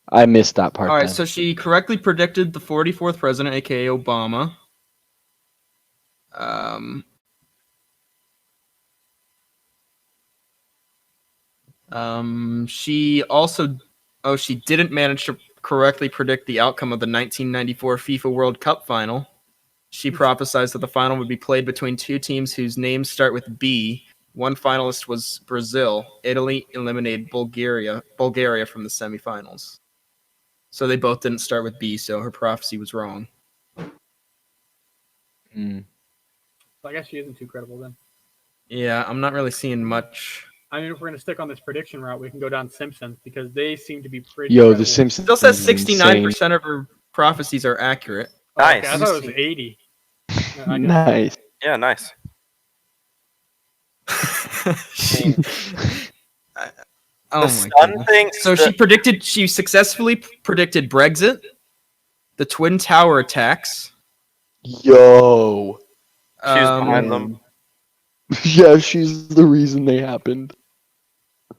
I missed that part All right, then. so she correctly predicted the 44th president, aka Obama. She also, she didn't manage to correctly predict the outcome of the 1994 FIFA World Cup final. She prophesized that the final would be played between two teams whose names start with B. One finalist was Brazil. Italy eliminated Bulgaria from the semifinals. So they both didn't start with B, so her prophecy was wrong. Mm. So I guess she isn't too credible then. Yeah, I'm not really seeing much. I mean, if we're gonna stick on this prediction route, we can go down Simpsons because they seem to be pretty. Yo, credible. The Simpsons. Still says is insane. 69% of her prophecies are accurate. Oh, okay, Nice. I thought it was 80. I know. Nice. Yeah, nice. Oh The my sun goodness. thinks So that- she successfully predicted Brexit, the Twin Tower attacks. Yo. She was behind them. Yeah, she's the reason they happened.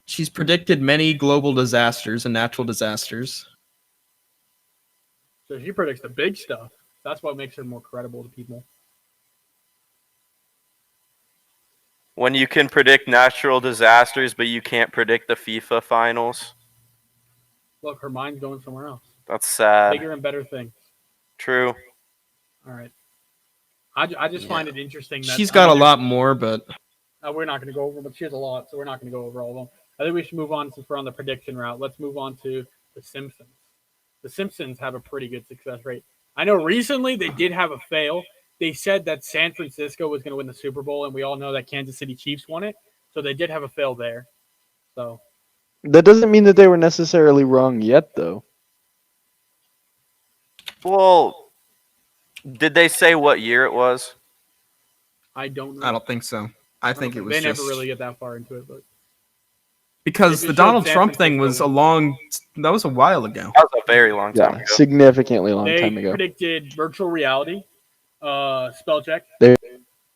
She's predicted many global disasters and natural disasters. So she predicts the big stuff. That's what makes her more credible to people. When you can predict natural disasters, but you can't predict the FIFA finals. Look, her mind's going somewhere else. That's sad. Bigger and better things. True. All right. I just find it interesting that She's got a lot more, but we're not going to go over, but she has a lot, so we're not going to go over all of them. I think we should move on since we're on the prediction route. Let's move on to The Simpsons. The Simpsons have a pretty good success rate. I know recently they did have a fail. They said that San Francisco was going to win the Super Bowl, and we all know that Kansas City Chiefs won it. So they did have a fail there. So That doesn't mean that they were necessarily wrong yet, though. Well, did they say what year it was? I don't know. I don't think so. I think it was they just never really get that far into it, but because It the just Donald showed San Trump thing Francisco. was that was a while ago. That was a very long time Yeah, ago. significantly long they time ago. predicted virtual reality, spell check. They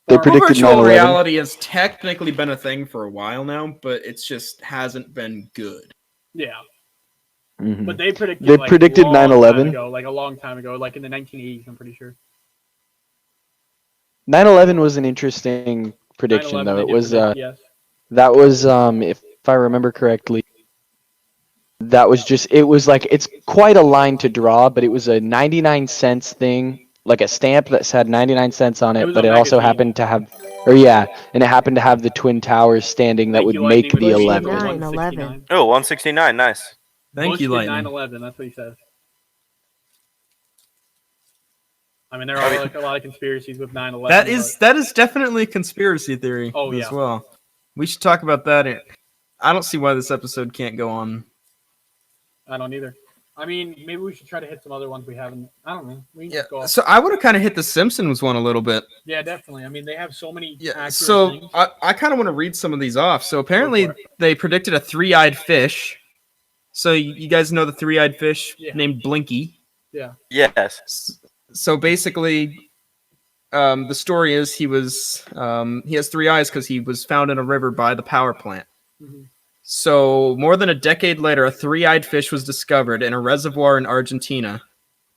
Or- predicted Virtual 9/11. reality has technically been a thing for a while now, but it's just hasn't been good. Yeah, Mhm. but they predicted. They like, predicted long time 9/11. ago, like a long time ago, like in the 1980s. I'm pretty sure. 9/11 was an interesting prediction, 9/11 though. they It did was predict, yes. that was if I remember correctly, that was just it was like it's quite a line to draw, but it was a 99 cents thing, like a stamp that said 99 cents on It it, was but a it also magazine. happened to have and it happened to have the twin towers standing that Thank would you, make Lightning, the with 11. 169. Oh, 169. Nice. Thank Bush you, did Lightning. 9/11. That's what he says. I mean, there are like a lot of conspiracies with 9/11. That is definitely a conspiracy theory Oh, as yeah. well. We should talk about that. I don't see why this episode can't go on. I don't either. I mean, maybe we should try to hit some other ones we haven't. I don't know. We can Yeah. just go off. So I would have kind of hit the Simpsons one a little bit. Yeah, definitely. I mean, they have so many Yeah. accurate So things. I kind of want to read some of these off. So apparently Go for it. they predicted a three-eyed fish. So you guys know the three-eyed fish Yeah. named Blinky. Yeah. Yes. So basically, the story is he has 3 eyes because he was found in a river by the power plant. Mhm. So more than a decade later, a 3-eyed fish was discovered in a reservoir in Argentina.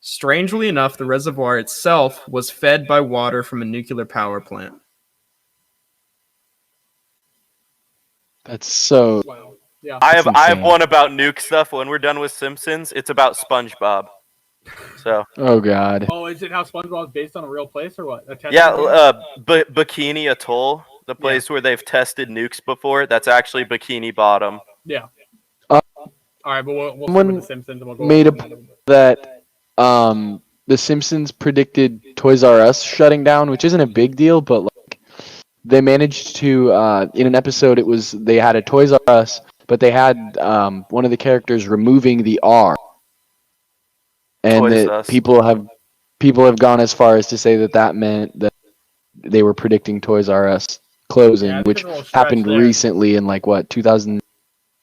Strangely enough, the reservoir itself was fed by water from a nuclear power plant. That's so. Wow. Yeah. I That's have insane. one about nuke stuff. When we're done with Simpsons, it's about SpongeBob. So Oh God. Oh, is it how SpongeBob is based on a real place or what? A testing yeah, ground? Bikini Atoll, the place where they've tested nukes before. That's actually Bikini Bottom. Yeah. Uh, All right, but we'll stick someone with the Simpsons and we'll go made over a that bit. that the Simpsons predicted Toys R Us shutting down, which isn't a big deal, but like they managed to in an episode they had a Toys R Us, but they had one of the characters removing the R, and Toys that Us. people have gone as far as to say that meant that they were predicting Toys R Us closing, Yeah, I think which there's a little stretch happened there. recently in like what 2010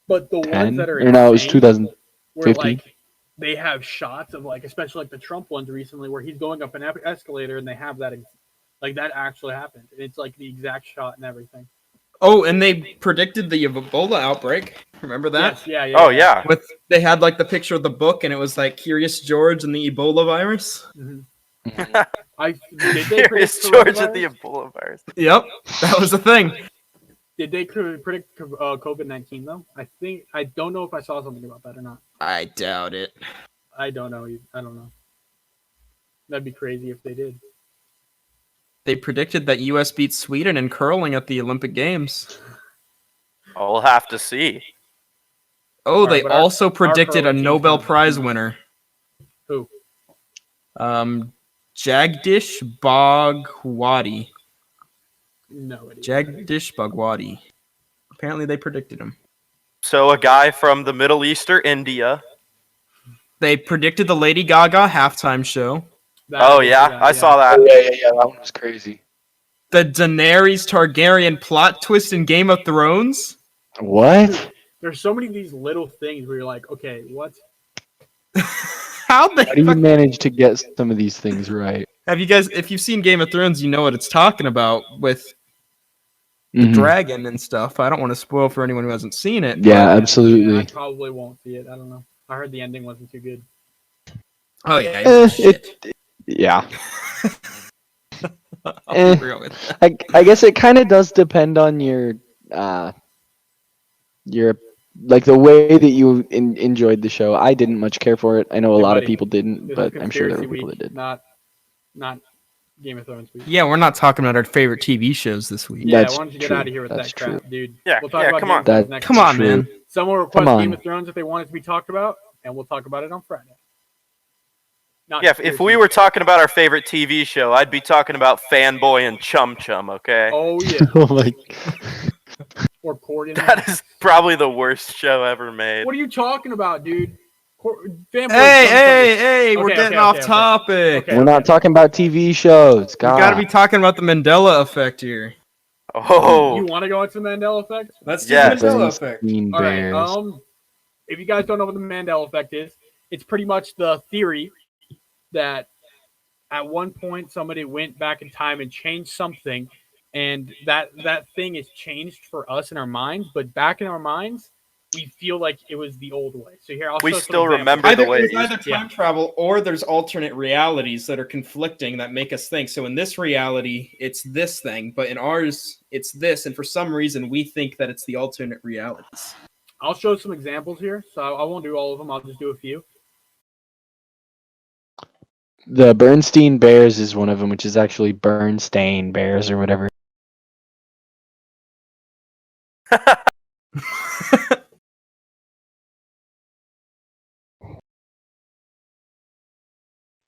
But the ones that are or no, it was insane 2015. where like they have shots of like, especially like the Trump ones recently, where he's going up an escalator and they have that, like that actually happened. It's like the exact shot and everything. Oh, and they predicted the Ebola outbreak. Remember that? Yes, yeah, yeah. Oh yeah. They had like the picture of the book, and it was like Curious George and the Ebola virus. Mhm. Did they Curious predict George and the coronavirus? Ebola virus. Yep, that was the thing. Did they predict COVID-19 though? I don't know if I saw something about that or not. I doubt it. I don't know. I don't know. That'd be crazy if they did. They predicted that U.S. beat Sweden in curling at the Olympic Games. We'll have to see. Oh, Alright, they but also our predicted a curling team's Nobel gonna- Prize winner. Who? Jagdish Bhagwati. No idea. Jagdish Bhagwati. Apparently, they predicted him. So a guy from the Middle East or India. They predicted the Lady Gaga halftime show. Oh yeah, I saw that. Yeah, that one was crazy. The Daenerys Targaryen plot twist in Game of Thrones. What? There's so many of these little things where you're like, okay, what? How the How do you fuck- manage to get some of these things right? Have you guys, if you've seen Game of Thrones, you know what it's talking about with the Mhm. dragon and stuff. I don't want to spoil for anyone who hasn't seen it. Yeah, I absolutely. probably won't see it. I don't know. I heard the ending wasn't too good. Oh yeah, shit. Yeah. I'll eh. be real with that. I guess it kind of does depend on your like the way that you enjoyed the show. I didn't much care for it. I know a Hey, lot of buddy, people didn't, This but is I'm sure there Conspiracy were people Week, that did. not Game of Thrones week. Yeah, we're not talking about our favorite TV shows this week. Yeah, That's why don't you get true. out of here with That's that crap, dude? Yeah, we'll talk yeah, about come Game on. of Thrones That- next Come week. on, True. man. Someone will request Come Game on. of Thrones if they want it to be talked about, and we'll talk about it on Friday. Not Yeah, if Conspiracy we Week. were talking about our favorite TV show, I'd be talking about Fanboy and Chum Chum, okay? Oh yeah, Oh my. or Court in the That House. is probably the worst show ever made. What are you talking about, dude? Fanboy Hey, Chum hey, we're Okay, getting okay, off okay. topic. Okay. We're not talking about TV shows. We God. gotta be talking about the Mandela Effect here. Oh, You want to go into the Mandela Effect? Let's do the Mandela Effect. Bernstein All right. Bears. If you guys don't know what the Mandela Effect is, it's pretty much the theory that at one point somebody went back in time and changed something, and that thing is changed for us in our minds, but back in our minds, we feel like it was the old way. So here, I'll We show some still examples. remember Either the way there's it used either Yeah. time travel or there's alternate realities that are conflicting that make us think. So in this reality, it's this thing, but in ours, it's this. And for some reason, we think that it's the alternate realities. I'll show some examples here. So I won't do all of them. I'll just do a few. The Bernstein Bears is one of them, which is actually Bernstein Bears or whatever.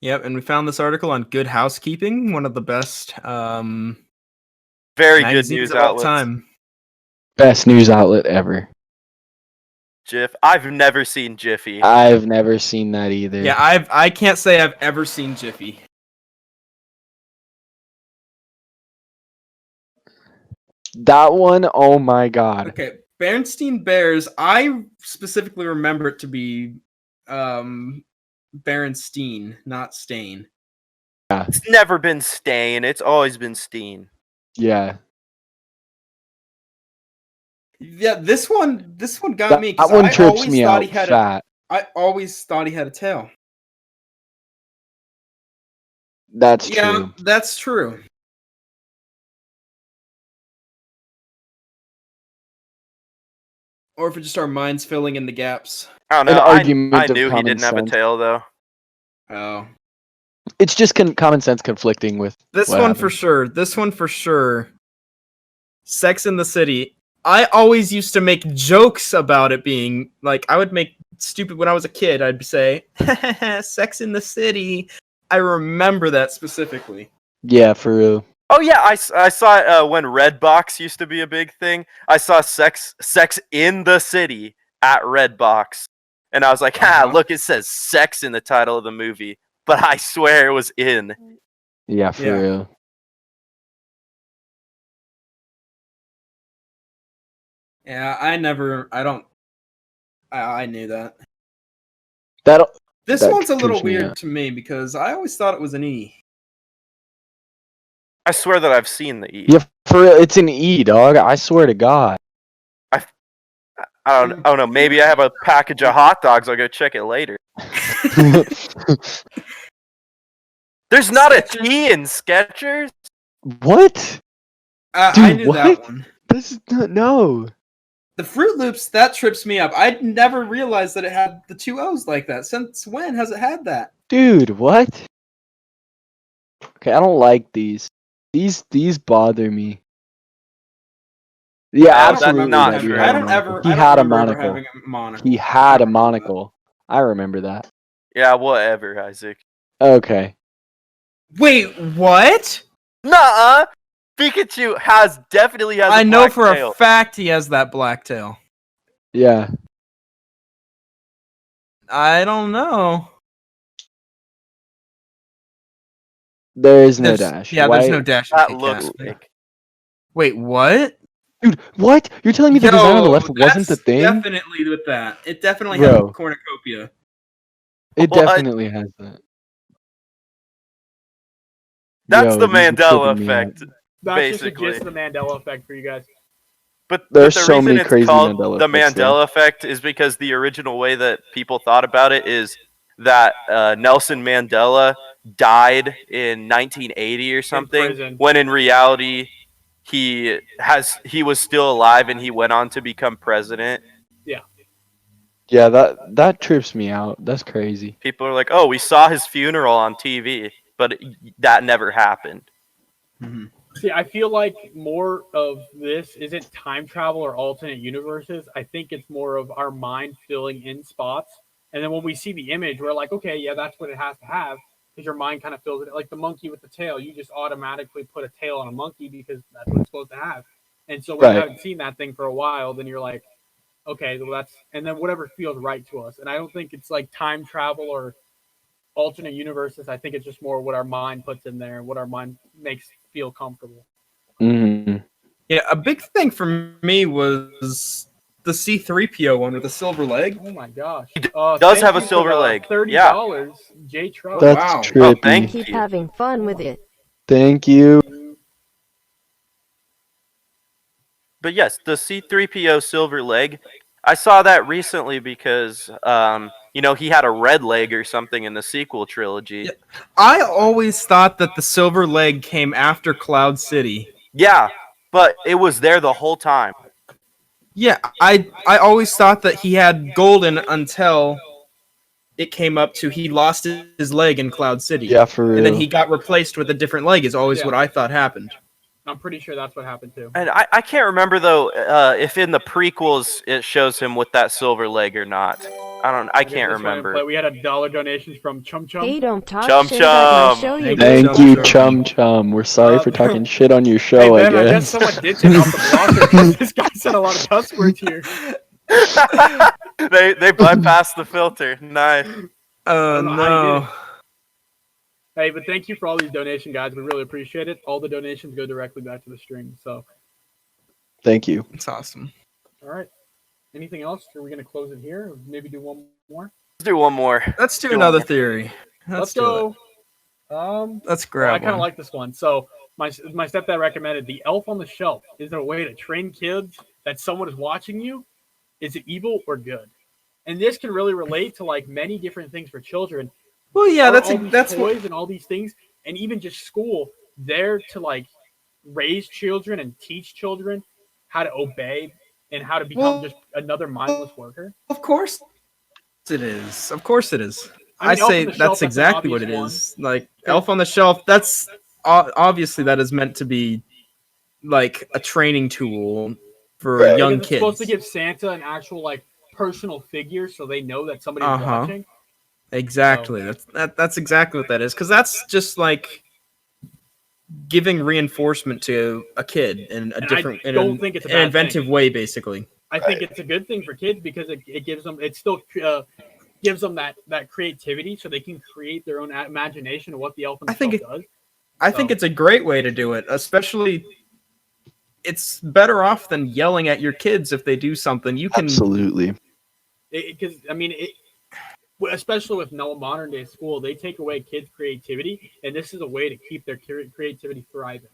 Yep, and we found this article on Good Housekeeping, one of the best Very good magazines news of all outlets. time. Best news outlet ever. Jif. I've never seen Jiffy. I've never seen that either. Yeah, I can't say I've ever seen Jiffy. That one, oh my god. Okay, Bernstein Bears. I specifically remember it to be Berenstein, not Stain. It's never been Stain. It's always been Steen. Yeah. Yeah, this one got me because That one I trips always me thought out he had fat. I always thought he had a tail. That's Yeah, true. that's true. Or if it's just our minds filling in the gaps. I don't An know. argument I of knew he common didn't have a sense. tail though. Oh. It's just common sense conflicting with This what one happened. for sure. This one for sure. Sex in the City. I always used to make jokes about it being like I would make stupid when I was a kid. I'd say, "Sex in the City." I remember that specifically. Yeah, for real. Oh yeah, I saw it when Redbox used to be a big thing. I saw Sex in the City at Redbox, and I was like, "Ha! Look, it says sex in the title of the movie," but I swear it was in. Yeah, for Yeah. real. Yeah, I knew that. This That one's a little trips me weird out. to me because I always thought it was an E. I swear that I've seen the E. Yeah, for real. It's an E, dog. I swear to God. I don't know. Maybe I have a package of hot dogs. I'll go check it later. There's not a T in Skechers. What? I Dude, knew what? that one. This is not, no. The Fruit Loops, that trips me up. I'd never realized that it had the two O's like that. Since when has it had that? Dude, what? Okay, I don't like these. These bother me. Yeah, No, that's absolutely. not that dude true. had I a don't monocle. ever. He I don't had a remember ever monocle. having a monocle. He had I a don't remember that. monocle. I remember that. Yeah, whatever, Isaac. Okay. Wait, what? Nuh-uh. Pikachu definitely has. I a know black for tail. a fact he has that black tail. Yeah. I don't know. There is no There's, dash. yeah, Why? there's no dash. in That Kit looks Kat. fake. Wait, what? Dude, what? You're telling me the design on the Yo, left wasn't the that's thing? definitely with that. It definitely has Bro. a cornucopia. It What? definitely has that. That's Yo, the these are Mandela tripping me out. effect. That's just Basically. the gist of the Mandela effect for you guys. But There's the so reason many it's crazy called Mandela the effects, though. Mandela effect is because the original way that people thought about it is that Nelson Mandela died in 1980 or something, prison. when in reality he was still alive and he went on to become president. Yeah, that trips me out. That's crazy. People are like, "Oh, we saw his funeral on TV," but that never happened. Mm-hmm. See, I feel like more of this isn't time travel or alternate universes. I think it's more of our mind filling in spots. And then when we see the image, we're like, okay, yeah, that's what it has to have. Because your mind kind of fills it. Like the monkey with the tail, you just automatically put a tail on a monkey because that's what it's supposed to have. And so when you Right. haven't seen that thing for a while, then you're like, okay, well, that's, and then whatever feels right to us. And I don't think it's like time travel or alternate universes. I think it's just more what our mind puts in there and what our mind makes feel comfortable. Mm-hmm. Yeah, a big thing for me was the C3PO one with the silver leg. Oh my gosh! does thank have a you for silver the leg. $30, J Truck. That's wow. trippy. Oh, thank Keep you. having fun with it. Thank you. But yes, the C3PO silver leg. I saw that recently because he had a red leg or something in the sequel trilogy. Yeah. I always thought that the silver leg came after Cloud City. Yeah, but it was there the whole time. Yeah, I always thought that he had golden until it came up to he lost his leg in Cloud City. Yeah, for real. And then he got replaced with a different leg is always Yeah. what I thought happened. I'm pretty sure that's what happened too. And I can't remember though if in the prequels it shows him with that silver leg or not. I can't remember. We had $1 donations from Chum Chum. Hey, don't talk Chum shit about my Chum. show, you Thank Thank Chum you, Chum. Chum Chum. We're sorry for talking shit on your Hey show, Ben, I I guess guess. someone did take off the blocker because this guy said a lot of cuss words here. they bypassed the filter. Nice. Oh don't know how you did no. Hey, but thank you for all these donations, guys. We really appreciate it. All the donations go directly back to the stream. So, Thank you. It's awesome. all right. Anything else? Are we going to close it here? Or maybe do one more? Let's do one more. Let's do Do another one. theory. Let's do go. it. Let's Well, I grab kind of one. like this one. So my stepdad recommended The Elf on the Shelf. Is there a way to train kids that someone is watching you? Is it evil or good? And this can really relate to like many different things for children. Well, yeah, Are all these that's what. toys and all these things, and even just school, there to like raise children and teach children how to obey and how to become just another mindless worker? Of course it is. Of course it is. I mean, Elf on say the Shelf, that's that's an exactly what obvious it one. is. Like Elf on the Shelf. That's obviously that is meant to be like a training tool for young Because it's supposed to kids. give Santa an actual like personal figure, so they know that somebody's Uh huh. watching. Exactly. That's exactly what that is. Because that's just like giving reinforcement to a kid in a And different, I in don't think it's a an bad inventive thing. way, basically. I think it's a good thing for kids because it gives them, it still gives them that creativity so they can create their own imagination of what the Elf on the Shelf does. I think it's a great way to do it, especially it's better off than yelling at your kids if they do something. You can Absolutely. Because I mean, especially with no modern day school, they take away kids' creativity, and this is a way to keep their creativity thriving.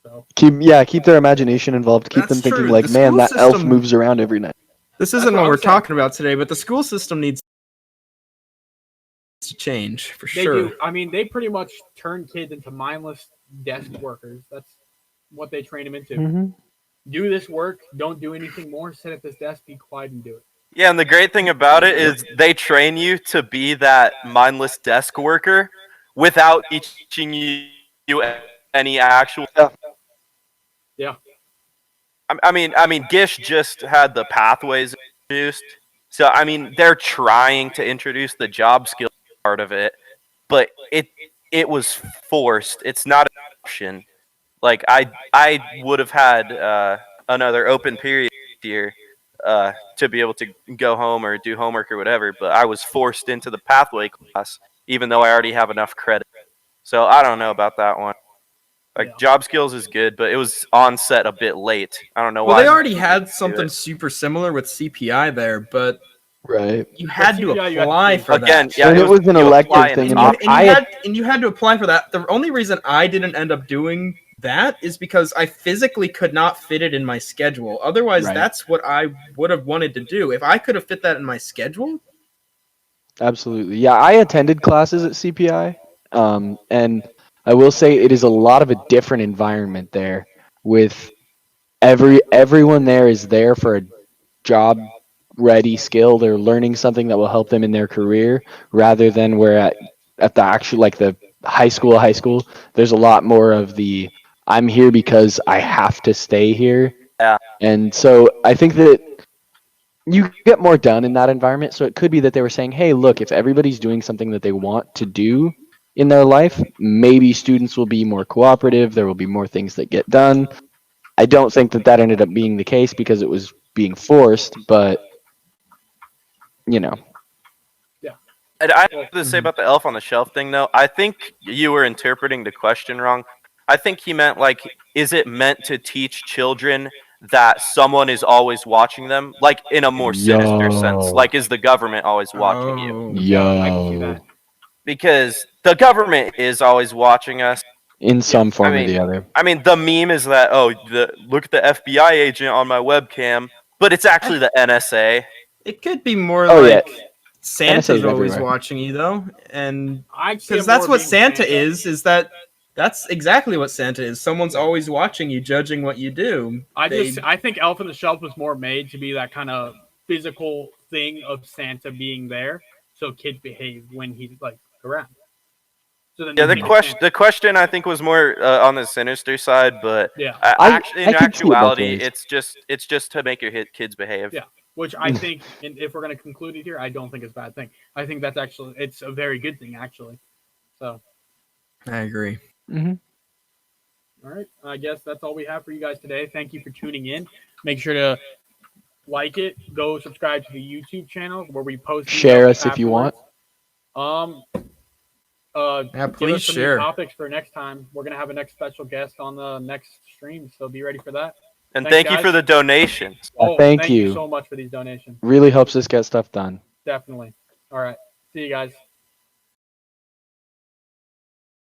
So Keep their imagination involved. Keep them That's thinking true. like, The man, school that elf system- moves around every night. This That's isn't what what I'm we're saying. talking about today, but the school system needs to change for they sure. do. I mean, they pretty much turn kids into mindless desk workers. That's what they train them into. Mm-hmm. Do this work. Don't do anything more. Sit at this desk. Be quiet and do it. Yeah, and the great thing about it is they train you to be that mindless desk worker without teaching you any actual. Yeah. I mean, Gish just had the pathways introduced, so I mean, they're trying to introduce the job skill part of it, but it was forced. It's not an option. Like I would have had another open period here to be able to go home or do homework or whatever, but I was forced into the pathway class, even though I already have enough credit. So I don't know about that one. Like job skills is good, but it was on set a bit late. I don't know Well, why. they already had do something it. super similar with CPI there, but Right. you had to CPI, you had to apply choose. for Again, that. yeah, And it was an you apply elective in thing, the and top- and you had to apply for that. The only reason I didn't end up doing that is because I physically could not fit it in my schedule. Otherwise, Right. that's what I would have wanted to do. If I could have fit that in my schedule, Absolutely. Yeah, I attended classes at CPI, and I will say it is a lot of a different environment there. With everyone there is there for a job ready skill. They're learning something that will help them in their career, rather than where at the actual like the high school. There's a lot more of the I'm here because I have to stay here. Yeah. And so I think that you get more done in that environment. So it could be that they were saying, hey, look, if everybody's doing something that they want to do in their life, maybe students will be more cooperative. There will be more things that get done. I don't think that ended up being the case because it was being forced, but you know. And I have to say about the elf on the shelf thing, though. I think you were interpreting the question wrong. I think he meant like, is it meant to teach children that someone is always watching them, like in a more sinister sense? Yo. Like, is the government always watching you? oh, Yeah, I can see that. Because the government is always watching us. In some form I or mean- the other. I mean, the meme is that look at the FBI agent on my webcam, but it's actually the NSA. it could be more Oh, yeah. like Santa's NSA's always everywhere. watching you though, and I see because it that's more what being Santa is that that's exactly what Santa is. Someone's always watching you, judging what you do. I think Elf on the Shelf was more made to be that kind of physical thing of Santa being there, so kids behave when he's like around. So then Yeah, you the think question I think was more on the sinister side, but Yeah, actually, in I could see it both actuality, ways. it's just to make your kids behave. Yeah. Which I think, and if we're going to conclude it here, I don't think it's a bad thing. I think that's actually it's a very good thing actually. So I agree. Mm-hmm. all right, I guess that's all we have for you guys today. Thank you for tuning in. Make sure to like it. Go subscribe to the YouTube channel where we post. Share videos us if you want. Yeah, Give us please some share. new topics for next time. We're gonna have a next special guest on the next stream, so be ready for that. And Thanks, thank you guys. for the donations. Thank you you. so much for these donations. Really helps us get stuff done. Definitely. All right. See you guys.